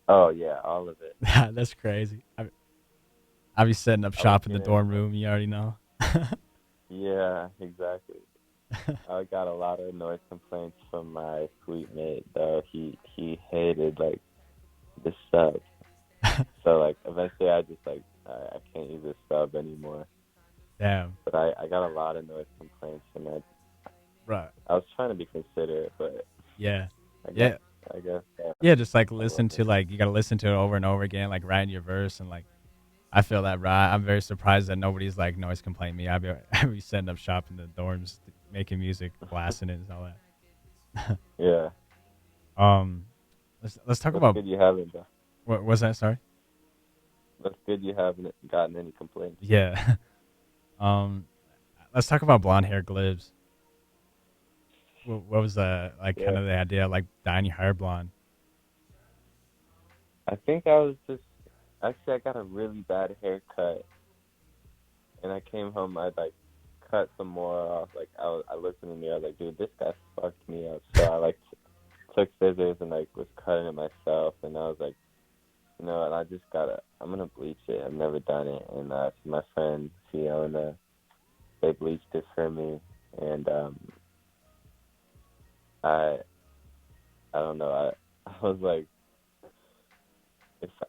Oh yeah, all of it. That's crazy. I be setting up I was shop in the hearing dorm room. You already know. yeah, exactly. I got a lot of noise complaints from my suite mate though. He hated like the sub. So like eventually I just like I can't use this sub anymore. Damn. But I got a lot of noise complaints, and Right. I was trying to be considerate, but Yeah. I guess Yeah. I guess Yeah, just like I listen to wasn't. like you gotta listen to it over and over again, like writing your verse and like I feel that, right? I'm very surprised that nobody's like noise complaining me. I be setting up shop in the dorms, making music, blasting it, and all that. Yeah, um, let's talk that's about good you haven't. what was that? Sorry. That's good you haven't gotten any complaints. Yeah. um, let's talk about blonde hair glibs. What was the like kind Yeah, of the idea, like dyeing your hair blonde? I think I was just actually I got a really bad haircut, and I came home. I like cut some more off. Like I looked in the mirror, like, dude, this guy fucked me up. So I like took scissors and like was cutting it myself, and I was like, and I just I'm gonna bleach it. I've never done it, and my friend Fiona, they bleached it for me, and I I don't know. I was like,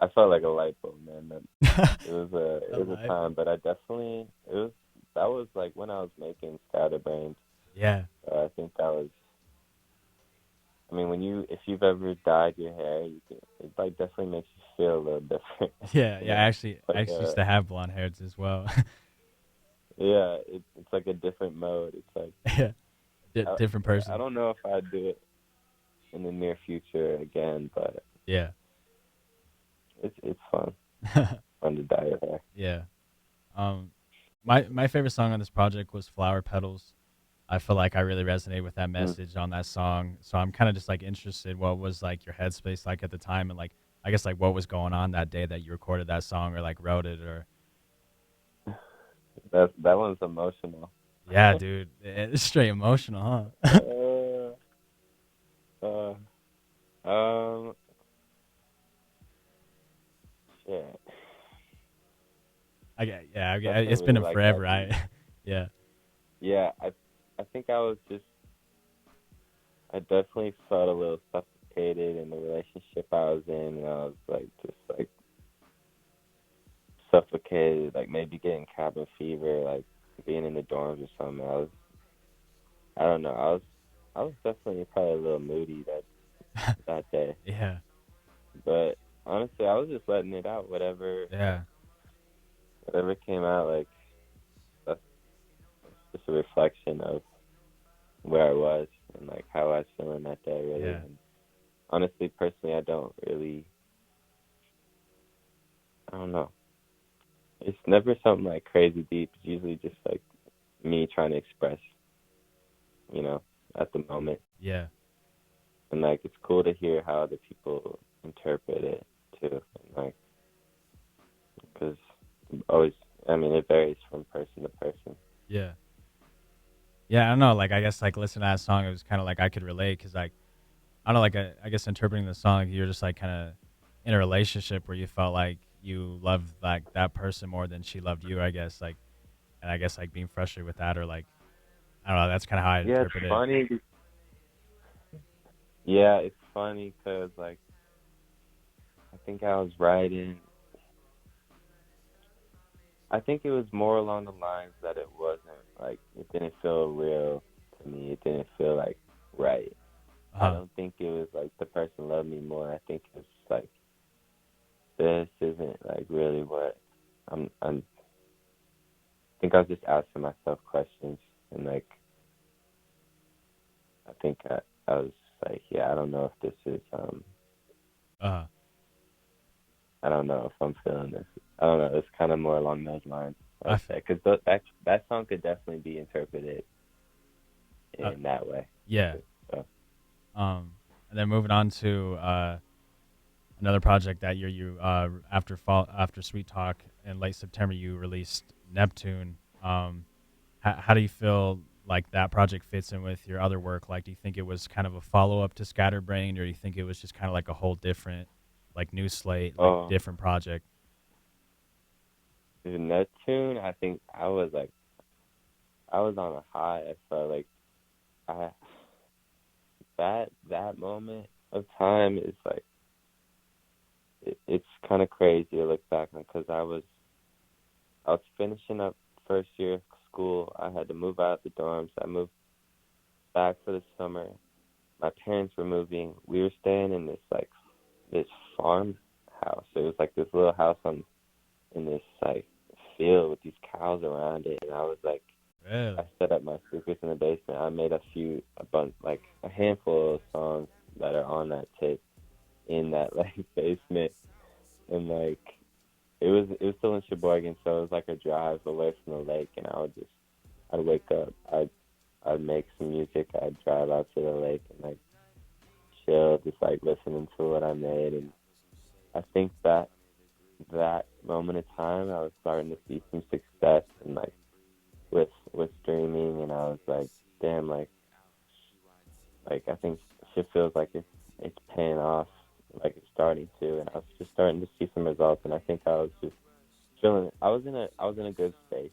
I felt like a light bulb, man. A It was a light time, bulb. but I definitely it was that was like when I was making Scatterbrained. Yeah. So I think that was. I mean, if you've ever dyed your hair, it like definitely makes you feel a little different. Yeah, You yeah. know, I like actually used to have blonde hairs as well. yeah, it's like a different mode. It's like Yeah, I, different I person. don't know if I'd do it in the near future again, but Yeah. it's fun. Fun to dye your hair. Yeah. Um, my favorite song on this project was "Flower Petals." I feel like I really resonated with that Mm. message on that song. So I'm kind of just like interested. What was like your headspace like at the time, and like I guess like what was going on that day that you recorded that song or like wrote it or That one's emotional. yeah, dude, it's straight emotional, huh? uh, uh, um, yeah, It's definitely been really a like that forever. beat. Yeah, Yeah, I think I definitely felt a little suffocated in the relationship I was in, and I was like just like suffocated, like maybe getting cabin fever, like being in the dorms or something. I don't know, I was definitely probably a little moody that day, yeah, but honestly, I was just letting it out, yeah, whatever came out, like that's just a reflection of where I was and like how I was feeling that day, really. yeah, And honestly, personally, I don't know. It's never something like crazy deep. It's usually just like me trying to express, you know, at the moment. yeah, And like it's cool to hear how other people interpret it too. And like, because always, I mean, it varies from person to person. yeah. Yeah, I don't know. Like, I guess like listening to that song, it was kind of like I could relate because like I don't know. Like, I guess interpreting the song, like, you're just like kind of in a relationship where you felt like you loved like that person more than she loved you. I guess like, and I guess like being frustrated with that or like I don't know. That's kind of how I Yeah, it's interpret it. funny. Yeah, it's funny because like I think I was writing. I think it was more along the lines that it wasn't like it didn't feel real to me. It didn't feel like right. I Uh don't think it was like the person loved me more. I think it's like this isn't like really what I think I was just asking myself questions and like I think I was like, yeah, I don't know if this is huh. I don't know if I'm feeling this. I don't know. It's kind of more along those lines, I I would f- say, because that song could definitely be interpreted uh, in that way. yeah. Too. So, And then moving on to another project that year, you after Sweet Talk in late September, you released Neptune. How do you feel like that project fits in with your other work? Like, do you think it was kind of a follow up to Scatterbrained, or do you think it was just kind of like a whole different, like new slate, like oh, different project? the Neptune, I think I was on a high. I felt like I that moment of time is like it's kind of crazy to look back on because I was finishing up first year of school. I had to move out of the dorms. I moved back for the summer. My parents were moving. We were staying in this farm house. It was like this little house on in this like field with these cows around it, and I was like, I Really? set up my speakers in the basement. I made like a handful of songs that are on that tape in that like basement, and like it was still in Sheboygan, so it was like a drive away from the lake, and I'd wake up, I'd make some music, I'd drive out to the lake and like chill, just like listening to what I made, and I think that moment of time, I was starting to see some success and like with streaming, and I was like, damn, like I think shit feels like it's paying off, like it's starting to, and I was just starting to see some results, and I think I was just feeling. I was in a good space.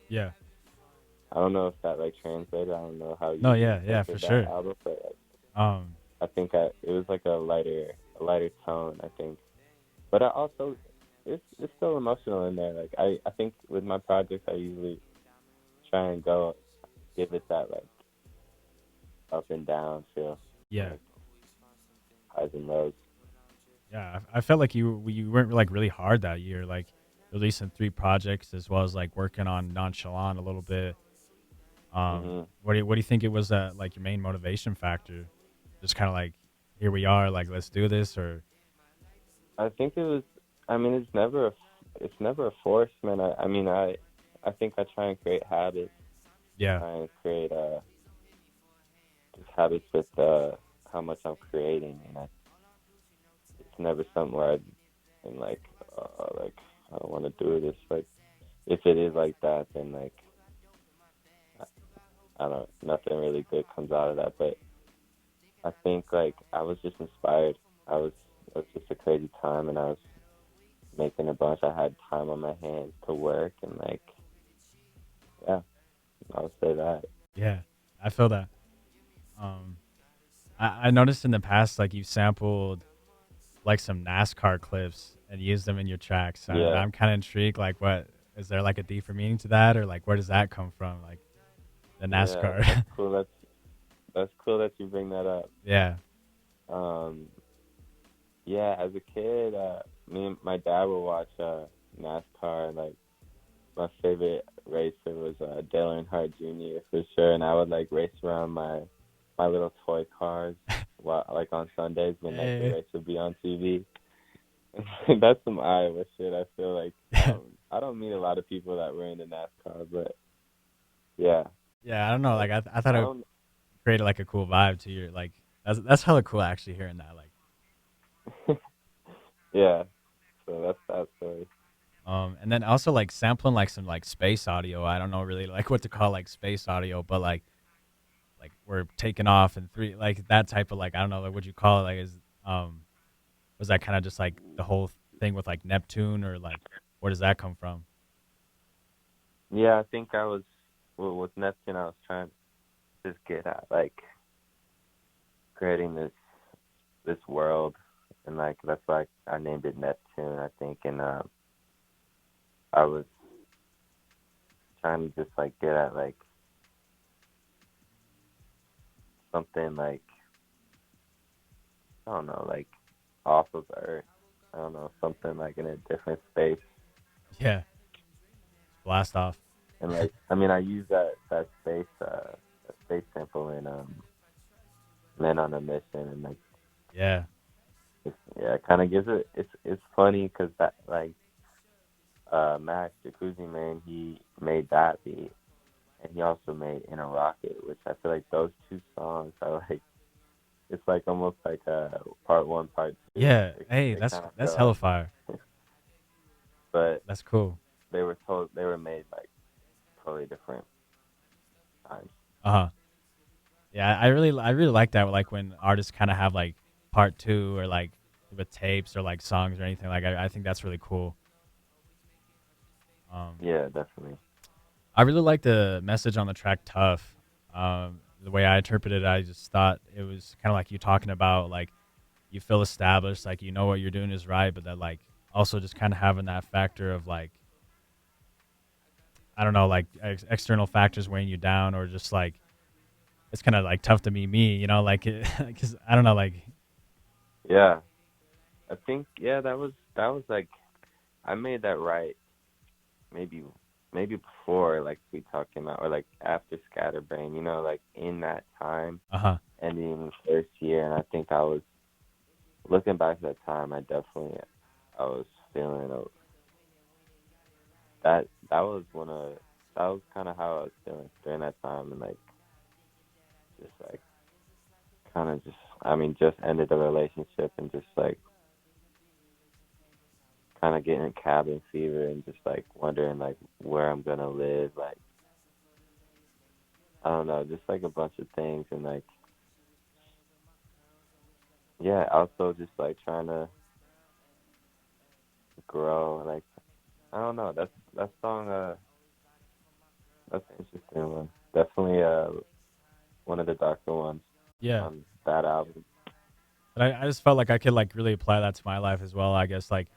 Yeah. I don't know if that like translated. I don't know how No, you yeah, for interpreted that sure. album, but like, Um, I think it was like a lighter tone. I think, but I also it's still emotional in there. Like I think with my projects, I usually try and go give it that like up and down feel, yeah, like highs and lows. yeah. I felt like you weren't like really hard that year, like releasing 3 projects as well as like working on Nonchalant a little bit. Hmm What do you think it was that like your main motivation factor? Just kind of like here we are, like let's do this, or I think it was. I mean, it's never a force, man. I mean, I think I try and create habits, yeah, try and create just habits with how much I'm creating, and it's never something where I'm like I don't want to do this. Like if it is like that, then like I I don't nothing really good comes out of that. But I think like I was just inspired. I was it was just a crazy time, and I was making a bunch. I had time on my hands to work, and like yeah, I would say that. yeah. I feel that. Um, I noticed in the past like you sampled like some NASCAR clips and used them in your tracks. Yeah, I'm kind of intrigued. Like, what is there like a deeper meaning to that, or like where does that come from? Like the yeah, that's NASCAR. cool. That's cool that you bring that up. Yeah. Um, yeah, as a kid, me and my dad would watch NASCAR. Like my favorite racer was Dale Earnhardt Jr. for sure, and I would like race around my little toy cars while like on Sundays when like the Eh, race would be on TV. That's some Iowa shit. I feel like yeah. I don't meet a lot of people that were into NASCAR, but yeah, Yeah. I don't know. like Like I thought I it don't. created like a cool vibe to your like. That's hella cool actually hearing that. Like, Yeah, so that's that story. and then also like sampling like some like space audio. I don't know really like what to call like space audio, but like we're taking off and three like that type of like I don't know like what you call it like is um was that kind of just like the whole thing with like Neptune or like where does that come from? Yeah, I think I was with Neptune. I was trying to just get at like creating this world, and like that's why I named it Neptune. I think, and I was trying to just like get at like something like I don't know, like off of Earth. I don't know, something like in a different space. Yeah, blast off. And like I mean, I use that space sample in Men on a Mission, and like Yeah, yeah, it kind of gives it. It's funny because that like Max Jacuzzi Mane, he made that beat, and he also made In a Rocket, which I feel like those two songs are like it's like almost like a part one, part two. yeah. Hey, They kind of that's go, hella fire. but That's cool. they were made like totally different times. Uh huh. Yeah, I really like that. Like when artists kind of have like part two or like with tapes or like songs or anything. Like I think that's really cool. Um, Yeah, definitely. I really like the message on the track "Tough." The way I interpreted it, I just thought it was kind of like you talking about like you feel established, like you know what you're doing is right, but that like also just kind of having that factor of like I don't know, like external factors weighing you down, or just like it's kind of like tough to be me, you know, like because I don't know, like Yeah, I think yeah that was like I made that right maybe before like we talking about or like after Scatterbrained, you know, like in that time uh huh, ending first year, and I think I was looking back at that time. I was feeling that was one of that was kind of how I was feeling during that time, and like just like kind of just I mean just ended the relationship and just like kind of getting cabin fever and just like wondering like where I'm gonna live, like I don't know, just like a bunch of things, and like yeah, also just like trying to grow. Like I don't know, that song. That's an interesting one. Definitely one of the darker ones Yeah. on that album. But I just felt like I could like really apply that to my life as well. I guess like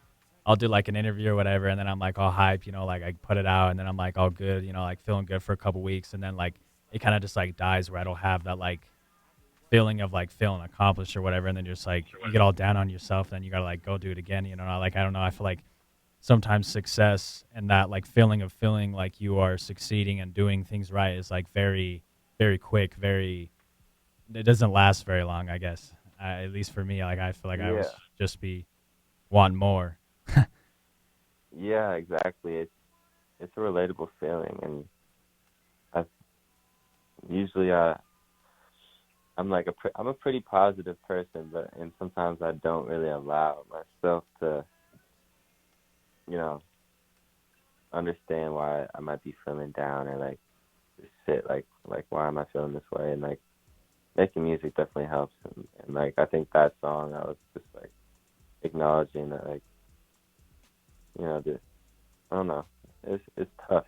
I'll do like an interview or whatever, and then I'm like all hype, like I put it out, and then I'm like all good, like feeling good for a couple weeks, and then like it kind of just like dies where I don't have that like feeling of like feeling accomplished or whatever, and then just like you get all down on yourself, then you gotta like go do it again, like I don't know, I feel like sometimes success and that like feeling of feeling like you are succeeding and doing things right is like very, very quick, very it doesn't last very long, I guess. At least for me, like I feel like I Yeah, always just be wanting more. yeah, exactly. It's a relatable feeling, and I usually I'm a pretty positive person, and sometimes I don't really allow myself to you know understand why I might be feeling down or like just sit like why am I feeling this way, and like making music definitely helps, and like I think that song I was just like acknowledging that like just I don't know, it's tough.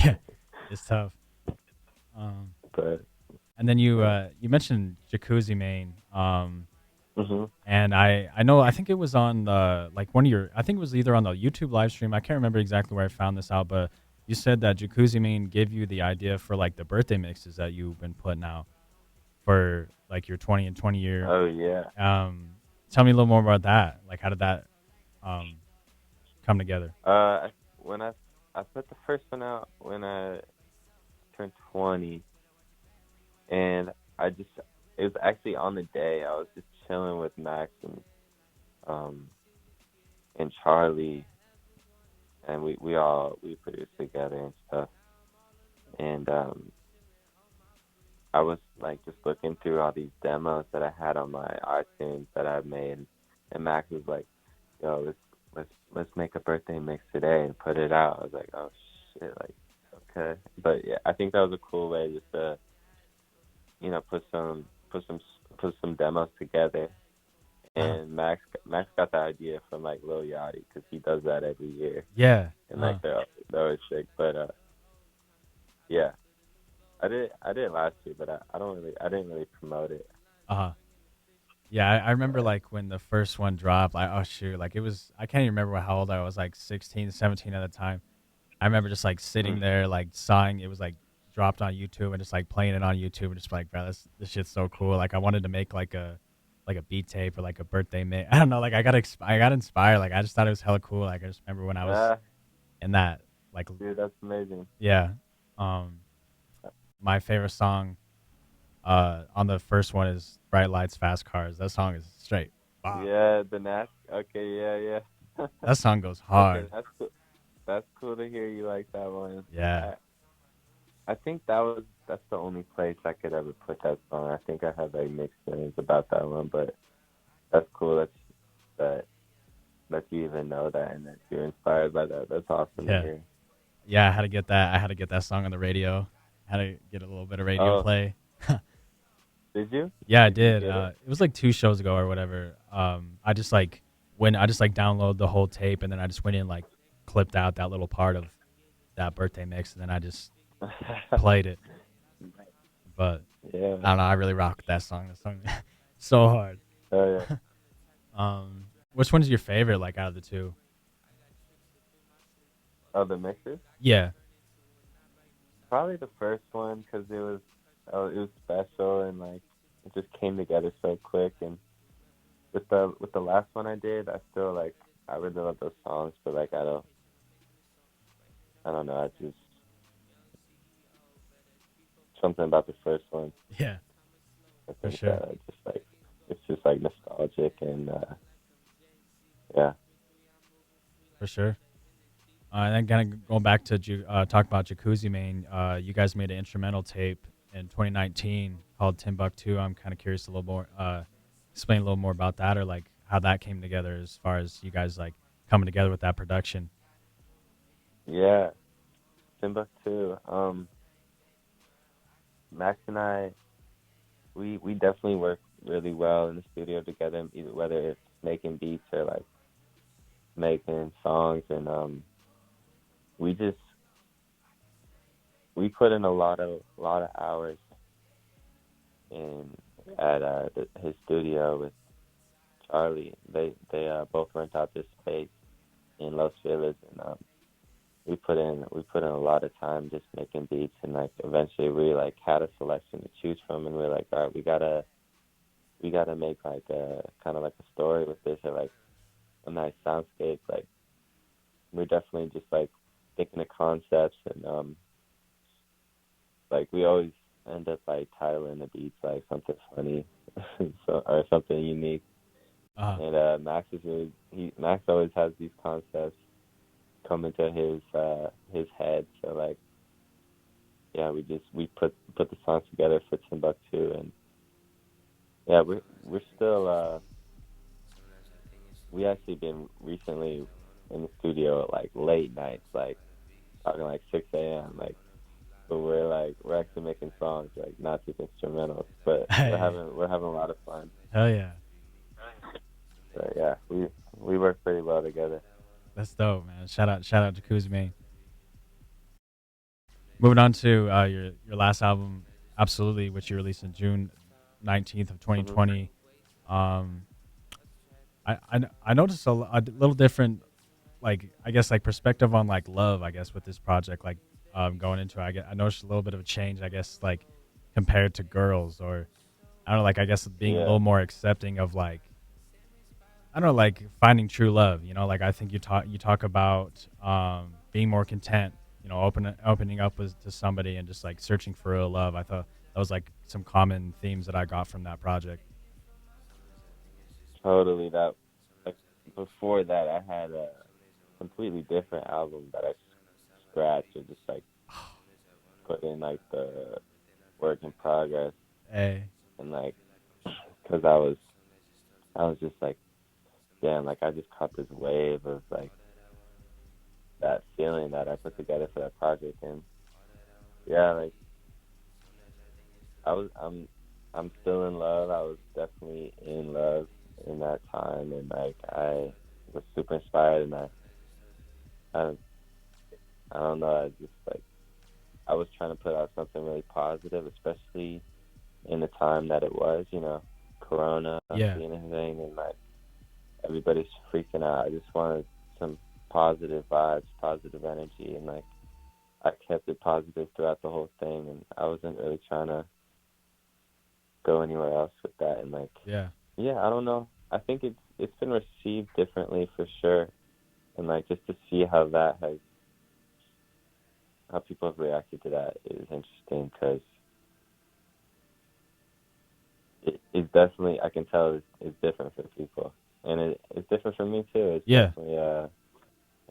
Yeah, it's tough. Um, But and then you yeah. you mentioned Jacuzzi Mane. Mhm. And I know I think it was on the like one of your I think it was either on the YouTube live stream. I can't remember exactly where I found this out, but you said that Jacuzzi Mane gave you the idea for like the birthday mixes that you've been putting out for like your 20 and 20 year. Oh yeah. Um, Tell me a little more about that. Like, how did that um come together? When I put the first one out when I turned 20, and I just it was actually on the day I was just chilling with Max um and Charlie, and we produced together and stuff, and I was like just looking through all these demos that I had on my iTunes that I've made, and Max was like, "Yo, let's make a birthday mix today and put it out." I was like, "Oh shit, like okay," but yeah, I think that was a cool way just to put some demos together. Uh-huh. And Max got the idea from like Lil Yachty because he does that every year, Yeah. and Uh-huh. like they're always sick. But yeah, I did it last year, but I didn't really promote it. Uh-huh. Yeah, I remember But like when the first one dropped, like oh shoot, like it was I can't even remember how old I was, like 16, 17 at the time. I remember just like sitting mm, there like sawing it was like dropped on YouTube and just like playing it on YouTube and just like bro, this shit's so cool. Like I wanted to make like a beat tape or like a birthday mix. I don't know, like I got inspired. Like I just thought it was hella cool. Like I just remember when I was ah, in that like dude, that's amazing. yeah. Um my favorite song on the first one is Bright Lights Fast Cars. That song is straight bomb. Yeah, the Nas. Okay, yeah, yeah. That song goes Okay, hard. that's cool. That's cool to hear you like that one. Yeah. I think that's the only place I could ever put that song. I think I have like mixed feelings about that one, but that's cool. That that you even know that and that you're inspired by that. That's awesome to Yeah. hear. Yeah, I had to get that. I had to get that song on the radio. Had to get a little bit of radio Oh, play. did you? Yeah, I Did you did. get it? It was like 2 shows ago or whatever. I just like I just like download the whole tape and then I just went in like clipped out that little part of that birthday mix and then I just played it. But Yeah. I don't know. I really rock with that song. That song so hard. Oh yeah. Which one's your favorite? Like out of the two? Oh, the mixes? Yeah. Probably the first one because it was special and like it just came together so quick. And with the last one I did, I still like I really love those songs, but like I don't know. I just something about the first one. Yeah. I For think sure. just like it's just like nostalgic and yeah. For sure. And then kind of going back to talk about Jacuzzi Mane, you guys made an instrumental tape in 2019 called Timbuktu. I'm kind of curious a little more, explain a little more about that or like how that came together as far as you guys like coming together with that production. Yeah, Timbuktu. Max and I, we definitely really well in the studio together, either whether it's making beats or like making songs, and we just we put in a lot of hours in at his studio with Charlie. They both rent out this space in Los Feliz, and we put in a lot of time just making beats, and like eventually we like had a selection to choose from, and we're like, all right, we gotta make like a kind of like a story with this, or like a nice soundscape. Like we're definitely just like thinking of concepts, and like we always end up like titling the beats like something funny, so, or something unique. Uh, And Max always has these concepts come into his head. So like yeah, we put the songs together for Timbuktu, and yeah, we're still we actually been recently in the studio at like late nights, like talking like 6 a.m. like, but we're actually making songs, like not just instrumentals, but hey, we're having a lot of fun. hell yeah, So yeah, we work pretty well together. that's dope, man. Shout out to Jacuzzi Mane. Moving on to your last album, absolutely, which you released in June 19th of Hmm. 2020. Um, I noticed a little different, like I guess like perspective on like love, I guess with this project, like going into it, I noticed a little bit of a change, I guess, like compared to girls, or I don't know, like I guess being a Yeah, little more accepting of like I don't know, like finding true love. Like I think you talk about being more content. Opening up to somebody and just like searching for real love. I thought that was like some common themes that I got from that project. totally. That like before that, I had a completely different album that I scratched or just like put in like the work in progress, Hey, and like because I was just like, damn, like I just caught this wave of like that feeling that I put together for that project, and yeah, like I'm still in love. I was definitely in love in that time, and like I was super inspired, and I I don't know, I just like I was trying to put out something really positive, especially in the time that it was, Corona yeah, being a thing, and like everybody's freaking out. I just wanted some positive vibes, positive energy, and like I kept it positive throughout the whole thing, and I wasn't really trying to go anywhere else with that. And like, yeah, yeah, I don't know. I think it's been received differently for sure, and like just to see how people have reacted to that is interesting, because it's definitely, I can tell it's different for people, and it's different for me too. It's yeah. definitely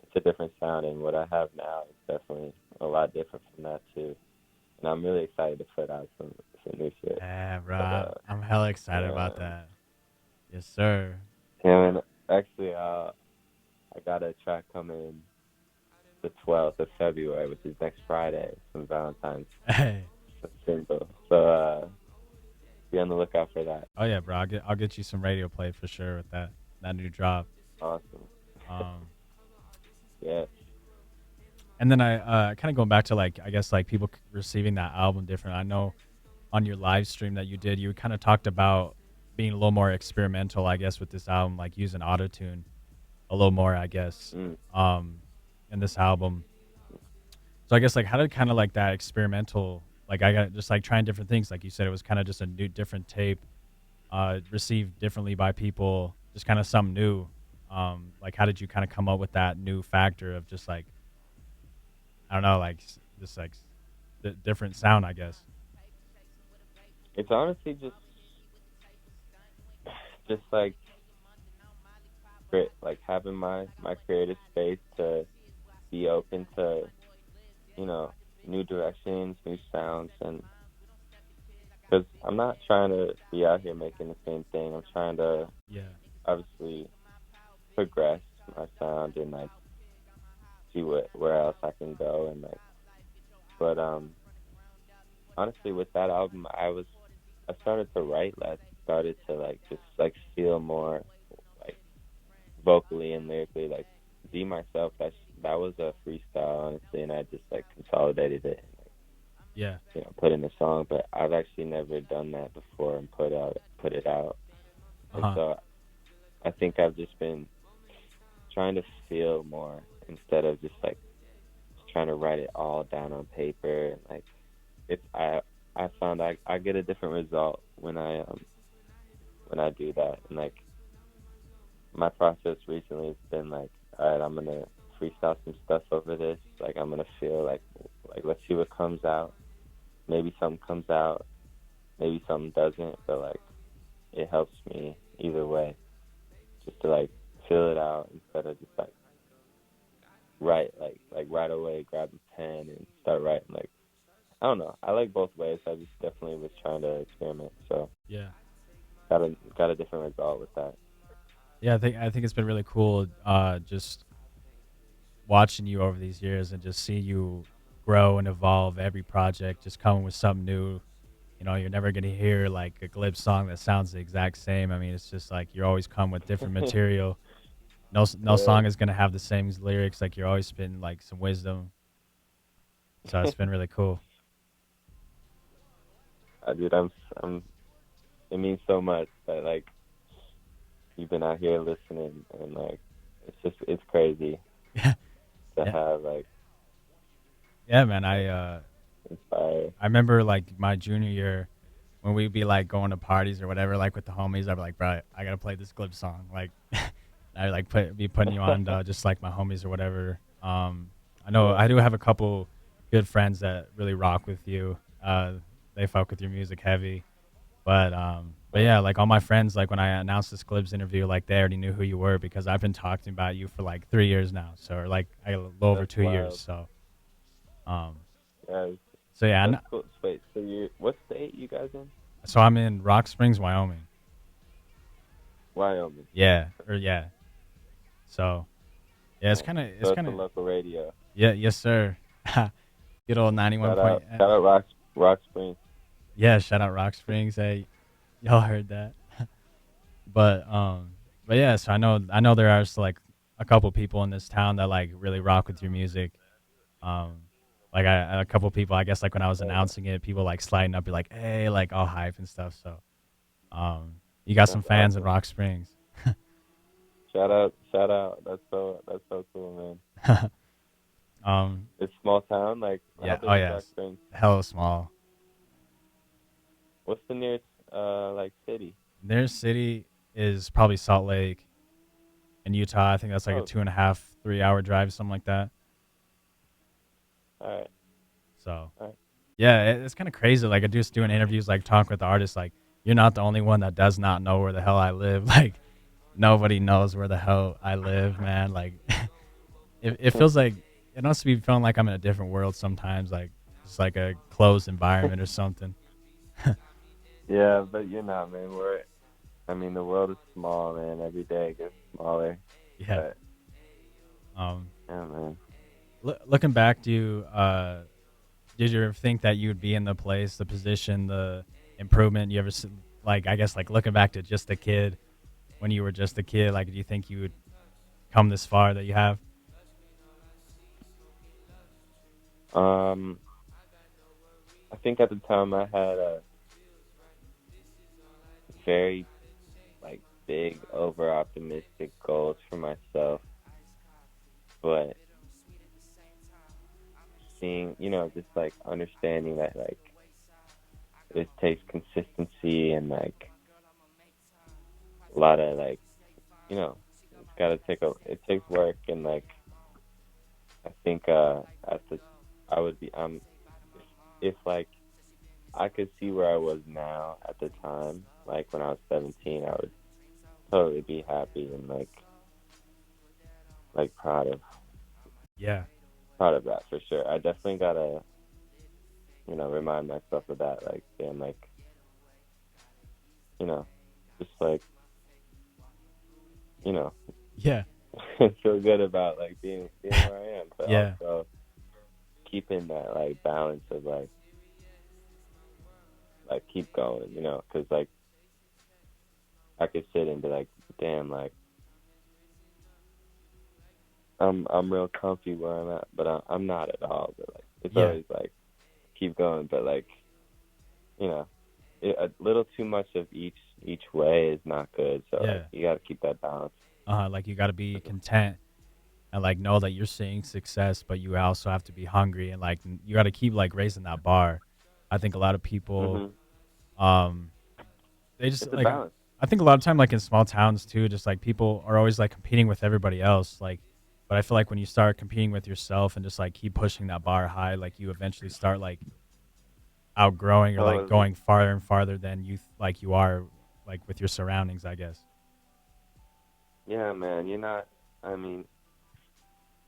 it's a different sound, and what I have now is definitely a lot different from that too. And I'm really excited to put out some new shit. Yeah, bro. But I'm hella excited yeah, about that. Yes, sir. and actually, I got a track coming the 12th of February, which is next Friday, some Valentine's Hey. single. So be on the lookout for that. Oh yeah, bro. I'll get you some radio play for sure with that new drop. Awesome. Um, Yeah. and then I kind of going back to like I guess like people receiving that album different. I know on your live stream that you did, you kind of talked about being a little more experimental, I guess, with this album, like using autotune a little more, I guess, Mm. um, in this album. So I guess like how did kind of like that experimental, like I got just like trying different things, like you said, it was kind of just a new different tape, received differently by people, just kind of something new. Like how did you kind of come up with that new factor of just like I don't know, like just like different sound, I guess. It's honestly just like like having my creative space to be open to you know new directions, new sounds, and because I'm not trying to be out here making the same thing. I'm trying to Yeah, obviously progress my sound and like see where else I can go, and like but honestly with that album I started to write less, started to like just like feel more like vocally and lyrically like be myself. That was a freestyle honestly, and I just like consolidated it and like, Yeah. put in a song. But I've actually never done that before and put it out. Uh And huh. so I think I've just been trying to feel more instead of just like trying to write it all down on paper. Like it's I found I get a different result when I do that. And like my process recently has been like, all right, I'm gonna freestyle some stuff over this. Like I'm gonna feel like let's see what comes out. Maybe something comes out, maybe something doesn't, but like it helps me either way. Just to like feel it out instead of just like write like right away, grab a pen and start writing. Like I don't know. I like both ways. I just definitely was trying to experiment. So Yeah. got a different result with that. Yeah, I think it's been really cool just watching you over these years and just see you grow and evolve every project, just coming with something new. You know, you're never gonna hear like a Glib song that sounds the exact same. I mean, it's just like you always come with different material. No Yeah, song is gonna have the same lyrics. Like you're always spitting like some wisdom. So it's been really cool. dude, I'm. It means so much that like you've been out here listening and like it's crazy Yeah, to yeah, have like yeah, man. like inspire. I remember like my junior year when we'd be like going to parties or whatever, like with the homies. I'd be like, bro, I gotta play this Glib song. Like, I like be putting you on just like my homies or whatever. I know Yeah. I do have a couple good friends that really rock with you. They fuck with your music heavy. But yeah, like all my friends, like when I announced this Glibs interview, like they already knew who you were because I've been talking about you for like 3 years now. So or like a little over That's 2 years. wild. Um, Yeah, so yeah, that's cool. Wait, so you what state you guys in? so I'm in Rock Springs, Wyoming. Wyoming. Yeah, or yeah. So yeah, Nice. it's So it's kind a of local radio. yeah, yes sir. Good old 91 point. Shout out Rock Springs. Yeah, shout out Rock Springs. Hey, y'all heard that. But but yeah, so I know there are like a couple people in this town that like really rock with your music. Um, like a couple people, I guess like when I was Oh, yeah. announcing it, people like sliding up, be like, hey, like all hype and stuff. So you got some That's fans in awesome. Rock Springs. Shout out. That's so cool, man. um, It's small town. Like how yeah, oh big is Rock yes, Springs? hella small. What's the nearest like city? Their city is probably Salt Lake in Utah. I think that's like a Oh, 2.5, 3 hour drive, something like that. all right, So all right. yeah, it's kind of crazy. Like I just doing interviews, like talking with the artists. Like you're not the only one that does not know where the hell I live. Like nobody knows where the hell I live, man. Like it feels like it must be feeling like I'm in a different world sometimes. Like it's like a closed environment or something. Yeah, but you're not, man. I mean, the world is small, man. Every day it gets smaller. Yeah. But Um. yeah, man. Looking back, did you ever think that you would be in the place, the position, the improvement you ever like? I guess like looking back to just a kid when you were just a kid. Like, do you think you would come this far that you have? Um, I think at the time I had a very like big, over optimistic goals for myself, but seeing, just like understanding that like it takes consistency and like a lot of like, it's gotta it takes work and like I think at the I would be if like I could see where I was now at the time, like when I was 17, I would totally be happy and like Yeah. proud of that for sure. I definitely gotta, remind myself of that. Like, damn, like, just like, you know, Yeah. feel good about like being where I am, but Yeah. also keeping that like balance of like keep going, because like I could sit and be like, damn, like I'm real comfy where I'm at, but I'm not at all. But like it's Yeah. always like keep going, but like you know, a little too much of each way is not good. So like Yeah. you got to keep that balance. Like you got to be content and like know that you're seeing success, but you also have to be hungry and like you got to keep like raising that bar. I think a lot of people, Mhm. um, they just It's a like balance. I think a lot of time like in small towns too, just like people are always like competing with everybody else. Like, but I feel like when you start competing with yourself and just like keep pushing that bar high, like you eventually start like outgrowing or like Totally. going farther and farther than like you are like with your surroundings, I guess. Yeah, man. You're not. I mean,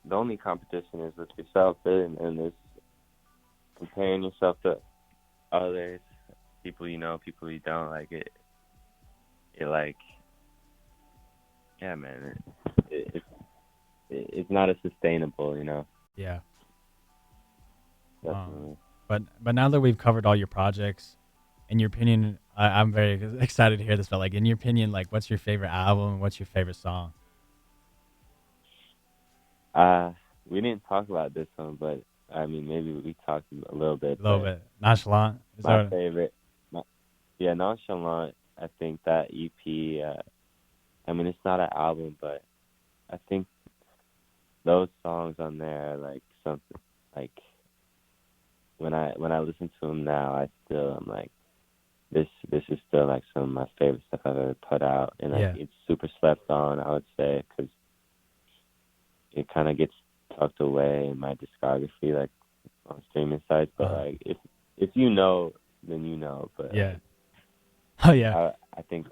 the only competition is with yourself, and it's comparing yourself to others, people you know, people you don't. Like it like, yeah, man. It's not as sustainable, you know. Yeah. Um, Definitely. but now that we've covered all your projects, in your opinion, I'm very excited to hear this. But like, in your opinion, like, what's your favorite album? What's your favorite song? Uh, we didn't talk about this one, but I mean, maybe we talked a little bit. A little But bit. Nonchalant. Is my that? favorite, my, yeah, Nonchalant. I think that EP. I mean, it's not an album, but I think those songs on there are like something like when I listen to them now, I'm like this is still like some of my favorite stuff I've ever put out, and like Yeah. it's super slept on, I would say, because it kind of gets tucked away in my discography, like on streaming sites. But Uh. like if you know, then you know. But Yeah. like Oh yeah. I think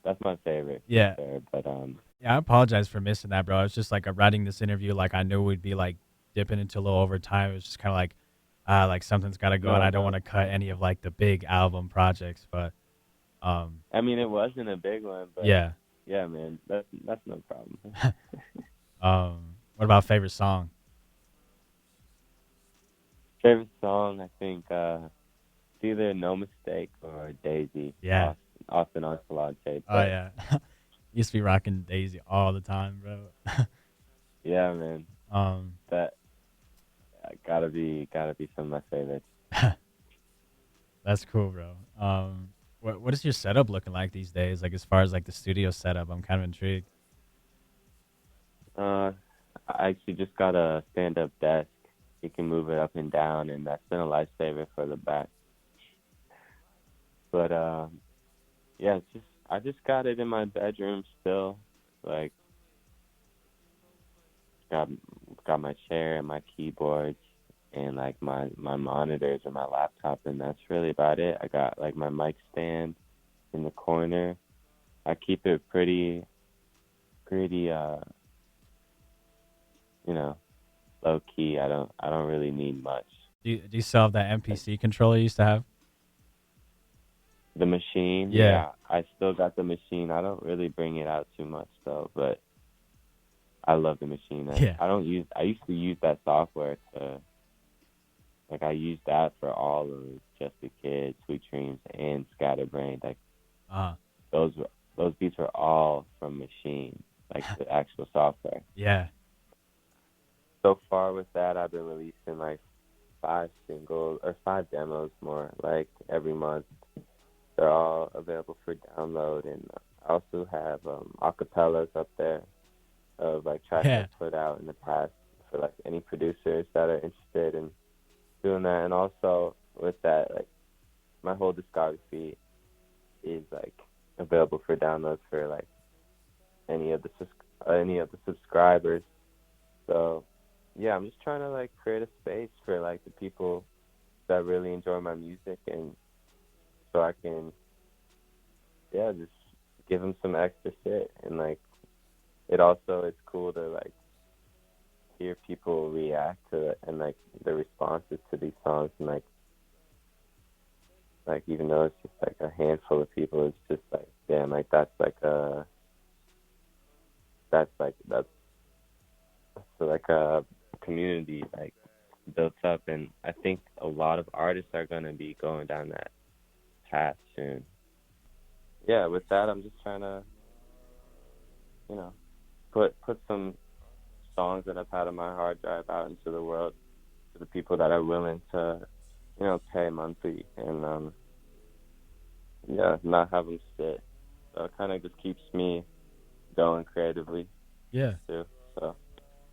that's my favorite for Yeah. sure. But Yeah. I apologize for missing that, bro. It's just like writing this interview. Like I knew we'd be like dipping into a little overtime. It was just kind of like something's got to go, and no, I don't no. want to cut any of like the big album projects. But I mean, it wasn't a big one, but yeah. yeah, man, that's no problem. What about favorite song? Favorite song, I think it's either No Mistake or Daisy Yeah. off the Nonchalant tape. Oh But yeah. Used to be rocking Daisy all the time, bro. yeah, man, um, that gotta be some of my favorites. that's cool, bro. What is your setup looking like these days? Like as far as like the studio setup, I'm kind of intrigued. Uh, I actually just got a stand-up desk. You can move it up and down, and that's been a lifesaver for the back. But yeah, I just got it in my bedroom still. Like got got my chair and my keyboards and like my monitors and my laptop, and that's really about it. I got like my mic stand in the corner. I keep it pretty you know, low key. I don't really need much. Do you still have that MPC controller you used to have? The machine, Yeah. yeah, I still got the machine. I don't really bring it out too much though, but I love the machine. Yeah. I used to use that software to like I used that for all of Just a Kid, Sweet Dreams, and Scatterbrained. Like Uh. those beats were all from Machine, like the actual software. Yeah. So far with that, I've been releasing like 5 demos more, like every month. They're all available for download, and I also have acapellas up there of like tracks Yeah. I put out in the past for like any producers that are interested in doing that. And also with that, like my whole discography is like available for downloads for like any of the subscribers. So yeah, I'm just trying to like create a space for like the people that really enjoy my music, and so I can just give them some extra shit. And like it's cool to like hear people react to it and like the responses to these songs, and like even though it's just like a handful of people, it's just like damn, like that's like a community like built up. And I think a lot of artists are gonna be going down that path soon. yeah, with that, I'm just trying to, you know, put some songs that I've had on my hard drive out into the world to the people that are willing to, pay monthly, and yeah, not have them sit. So it kind of just keeps me going creatively Yeah. too. So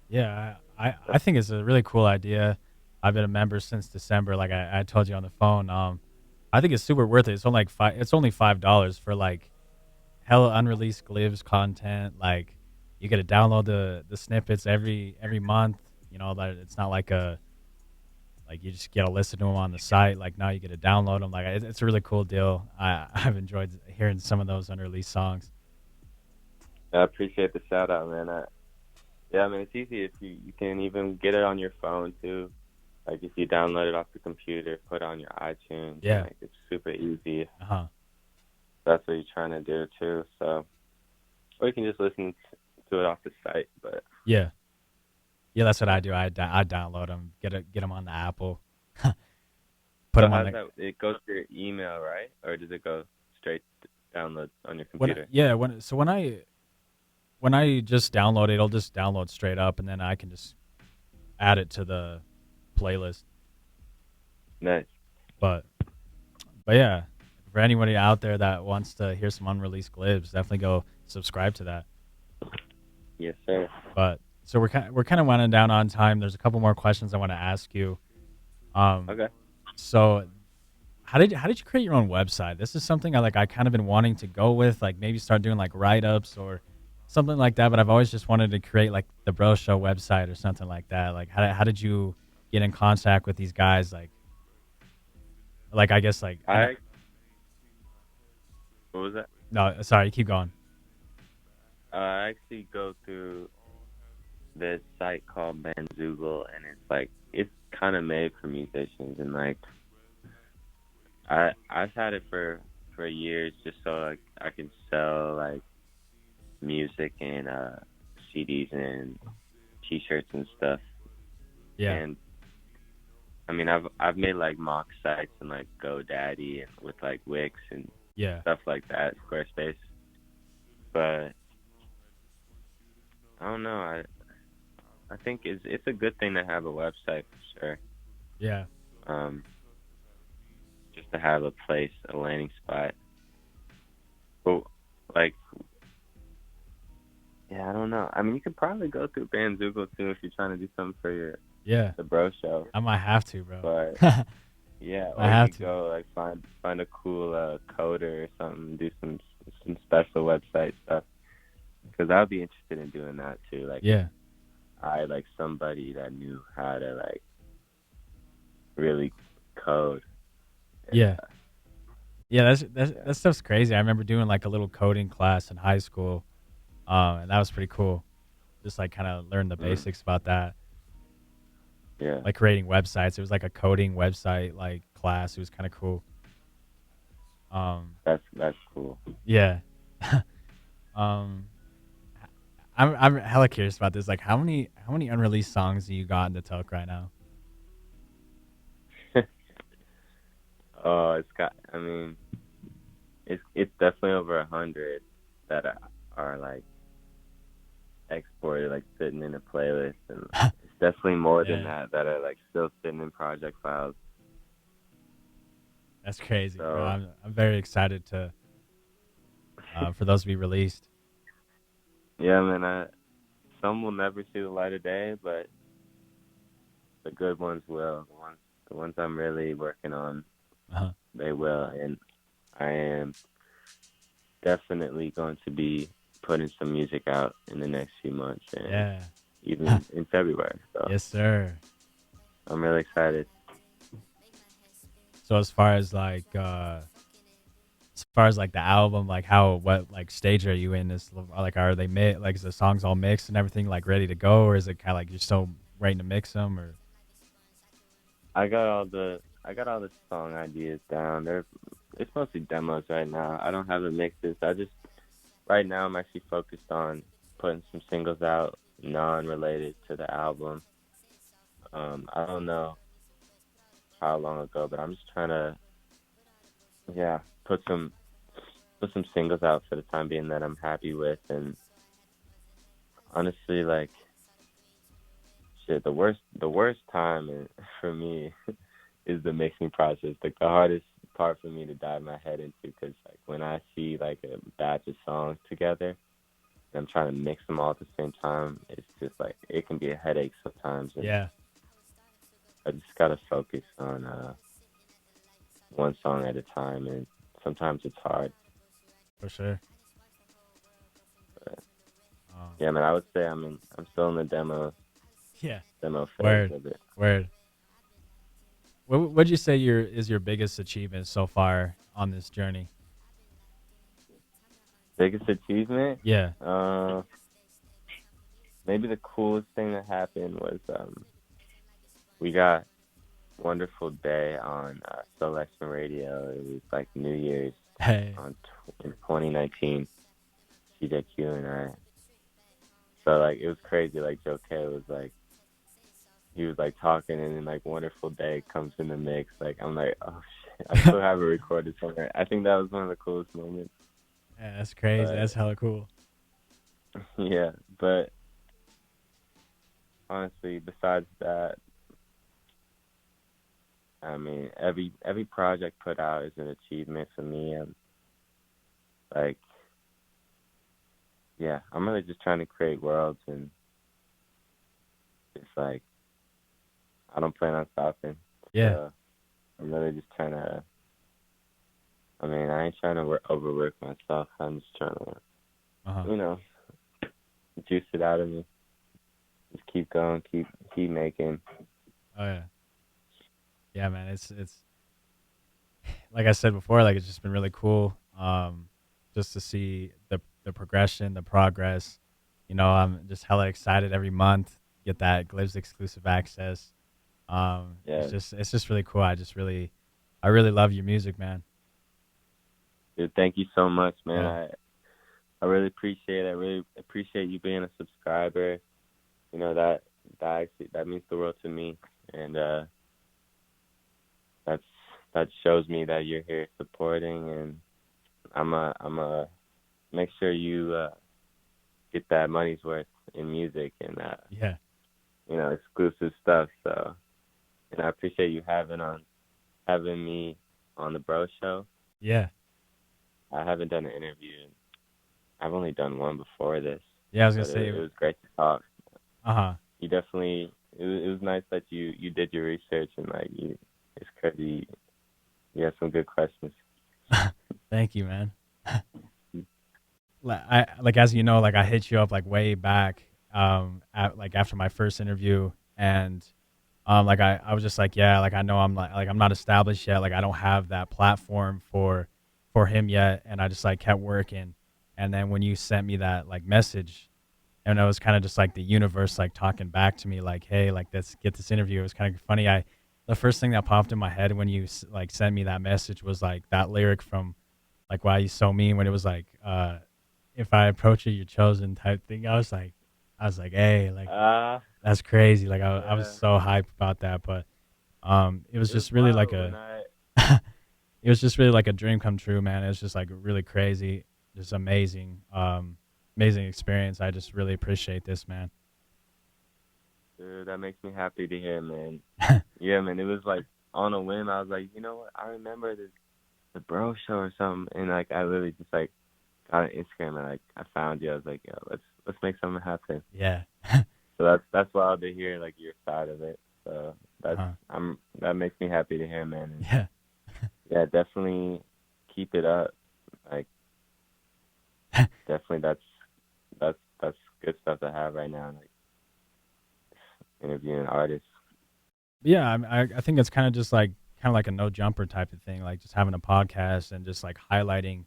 Yeah, I that's think it's a really cool idea. I've been a member since December, like I told you on the phone. I think it's super worth it. It's only like $5 for like hella unreleased Glibs content. Like you get to download the snippets every month. You know that it's not like a like you just get to listen to them on the site. Like now you get to download them. Like it's a really cool deal. I've enjoyed hearing some of those unreleased songs. I appreciate the shout out, man. Yeah, I mean it's easy if you can even get it on your phone too. Like if you download it off the computer, put it on your iTunes, and Yeah. like it's super easy. If Uh huh. that's what you're trying to do too. So, or you can just listen to it off the site. But Yeah. Yeah, that's what yeah. I do. I download them, get them on the Apple, put So them on how's the that? It goes to your email, right? Or does it go straight to download on your when computer? yeah when I just download it, it'll just download straight up, and then I can just add it to the playlist. Nice. But but yeah, for anybody out there that wants to hear some unreleased Glibs, definitely go subscribe to that. Yes, sir. But so we're kind of winding down on time. There's a couple more questions I want to ask you. Um, Okay. so how did you create your own website? This is something I kind of been wanting to go with, like maybe start doing like write ups or something like that. But I've always just wanted to create like the Bro Show website or something like that. Like how did you get in contact with these guys? Like I guess like I know, I What was that? no sorry keep going. I actually go through this site called Bandzoogle, and it's kind of made for musicians, and like I've had it for years just so like I can sell like music and CDs and T-shirts and stuff. Yeah, And I mean I've made like mock sites and like GoDaddy and with like Wix and yeah, stuff like that, Squarespace. But I don't know. I think it's a good thing to have a website for sure. yeah, Um, just to have a place, a landing spot. But like, yeah, I don't know. I mean, you could probably go through Bandzoogle too if you're trying to do something for yeah. the Bro Show. I might have to, bro. But yeah, I or have you could to. go like find a cool coder or something, do some special website stuff. Because I'd be interested in doing that too. Like if Yeah, I like somebody that knew how to like really code. And, yeah. Yeah, yeah. that stuff's crazy. I remember doing like a little coding class in high school, and that was pretty cool. Just like kind of learn the Mm, basics about that, yeah. like creating websites. It was like a coding website like class. It was kind of cool. Um, That's cool. yeah. um, I'm hella curious about this. Like, how many unreleased songs do you got in the tuck right now? Oh, it's got. I mean, it's definitely over 100 that are like exported, like sitting in a playlist, and it's definitely more than Yeah, that that are like still sitting in project files. that's crazy, bro. So I'm very excited to for those to be released. yeah, man. Some will never see the light of day, but the good ones will. The ones I'm really working on, Uh-huh. they will, and I am definitely going to be putting some music out in the next few months and Yeah. even in February. So Yes, sir. I'm really excited. So as far as like the album, like what like stage are you in? Is like are they like is the songs all mixed and everything like ready to go, or is it kind of like you're still waiting to mix them? Or I got all the song ideas down. It's mostly demos right now. I don't have the mixes. Right now I'm actually focused on putting some singles out non-related to the album. I don't know how long ago, but I'm just trying to, yeah, put some put some singles out for the time being that I'm happy with, and honestly, like shit, the worst time for me is the mixing process. Like the hardest part for me to dive my head into, because like when I see like a batch of songs together and I'm trying to mix them all at the same time, it's just like it can be a headache sometimes, and Yeah, I just gotta focus on one song at a time, and sometimes it's hard. for sure. But Um, yeah, man, I would say I'm still in the yeah, demo phase word, of it. word. What would you say is your biggest achievement so far on this journey? Biggest achievement? Yeah. Uh, Maybe the coolest thing that happened was we got Wonderful Day on Selection Radio. It was like New Year's Hey. in 2019. CjayQ and I. So like it was crazy. Like Joe K was like he was like talking, and then like Wonderful Day comes in the mix. Like I'm like, oh shit, I still have it recorded somewhere. I think that was one of the coolest moments. Yeah, that's crazy. But That's hella cool. yeah, but honestly, besides that, I mean, every project put out is an achievement for me. Like, yeah, I'm really just trying to create worlds, and it's like I don't plan on stopping. Yeah. So I'm really just trying to. I mean, I ain't trying to overwork myself. I'm just trying to, Uh-huh. you know, juice it out of me. Just keep going, keep making. Oh yeah. Yeah, man. It's like I said before, like it's just been really cool. Just to see the progression, the progress. You know, I'm just hella excited every month get that Glibs exclusive access. Yeah, It's just really cool. I really love your music, man. dude, thank you so much, man. Yeah. I really appreciate it. I really appreciate you being a subscriber. You know that means the world to me, and that's that shows me that you're here supporting, and I'm a make sure you get that money's worth in music and Yeah. exclusive stuff. So, and I appreciate you having me on the Bro Show. Yeah. I haven't done an interview. I've only done one before this, Yeah, I was gonna but say it was great to talk. uh-huh. You definitely it was nice that you did your research, and like it's crazy. You have some good questions. Thank you, man. Like as you know, like I hit you up like way back like after my first interview, and like I was just like, yeah, like I know I'm not established yet, like I don't have that platform for him yet, and I just like kept working. And then when you sent me that like message, and it was kind of just like the universe like talking back to me like, hey, like let's get this interview. It was kind of funny. The first thing that popped in my head when you like sent me that message was like that lyric from like Why You So Mean, when it was like if I approach you, you're chosen type thing. I was like, hey, like that's crazy. Like I was Yeah, so hyped about that, but it was it was just really like wild a when I it was just really like a dream come true, man. It was just like really crazy, just amazing, amazing experience. I just really appreciate this, man. dude, that makes me happy to hear, man. Yeah, man, it was like on a whim. I was like, you know what? I remember the Bro Show or something, and like I literally just like got on Instagram and like I found you. I was like, yo, let's make something happen. Yeah. So that's wild to hear like your side of it. So Uh-huh. that makes me happy to hear, man. And Yeah. yeah, definitely keep it up. Like definitely that's good stuff to have right now. Like interviewing artists. Yeah, I think it's kind of like a no jumper type of thing, like just having a podcast and just like highlighting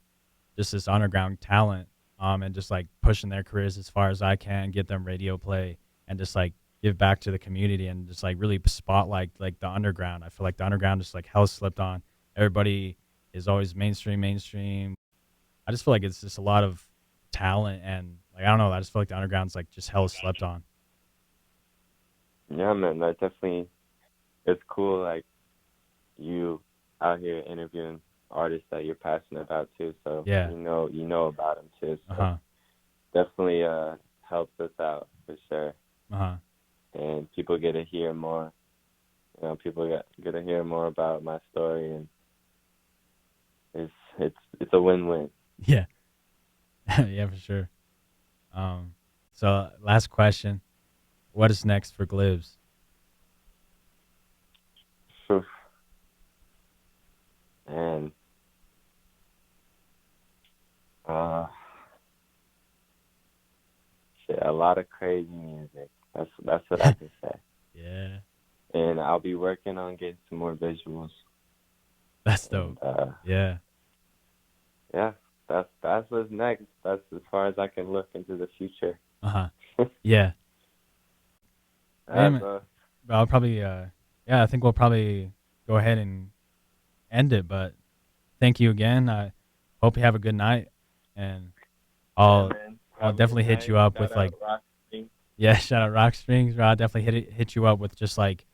just this underground talent, and just like pushing their careers as far as I can, get them radio play, and just like give back to the community and just like really spotlight like the underground. I feel like the underground just like hell slipped on. Everybody is always mainstream. I just feel like it's just a lot of talent, and like I don't know. I just feel like the underground's like just hell slept on. Yeah, man, that definitely it's cool. Like you out here interviewing artists that you're passionate about too. So Yeah. you know about them too. So Uh-huh. definitely helps us out for sure. Uh-huh. And people get to hear more. You know, people get to hear more about my story, and it's a win-win. Yeah. Yeah, for sure. So last question. What is next for Glibs? And uh, shit, a lot of crazy music. That's what I can say. Yeah. And I'll be working on getting some more visuals. That's dope. And, Yeah. yeah, that's what's next. That's as far as I can look into the future. Uh-huh. Yeah. Man, I'll probably I think we'll probably go ahead and end it, but thank you again. I hope you have a good night, and I'll man. I'll Have a good definitely hit night. you up Shout with out like Rock Spring. yeah, shout out Rock Springs, bro. I'll definitely hit you up with just like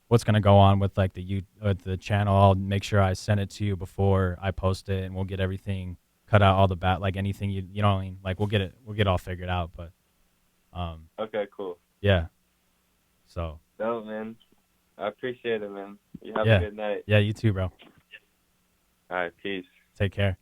what's gonna go on with like the channel. I'll make sure I send it to you before I post it, and we'll get everything cut out all the like anything you know what I mean. Like we'll get all figured out, but Okay, cool. yeah. So No, man. I appreciate it, man. You have a yeah, good night. yeah, you too, bro. All right, peace. Take care.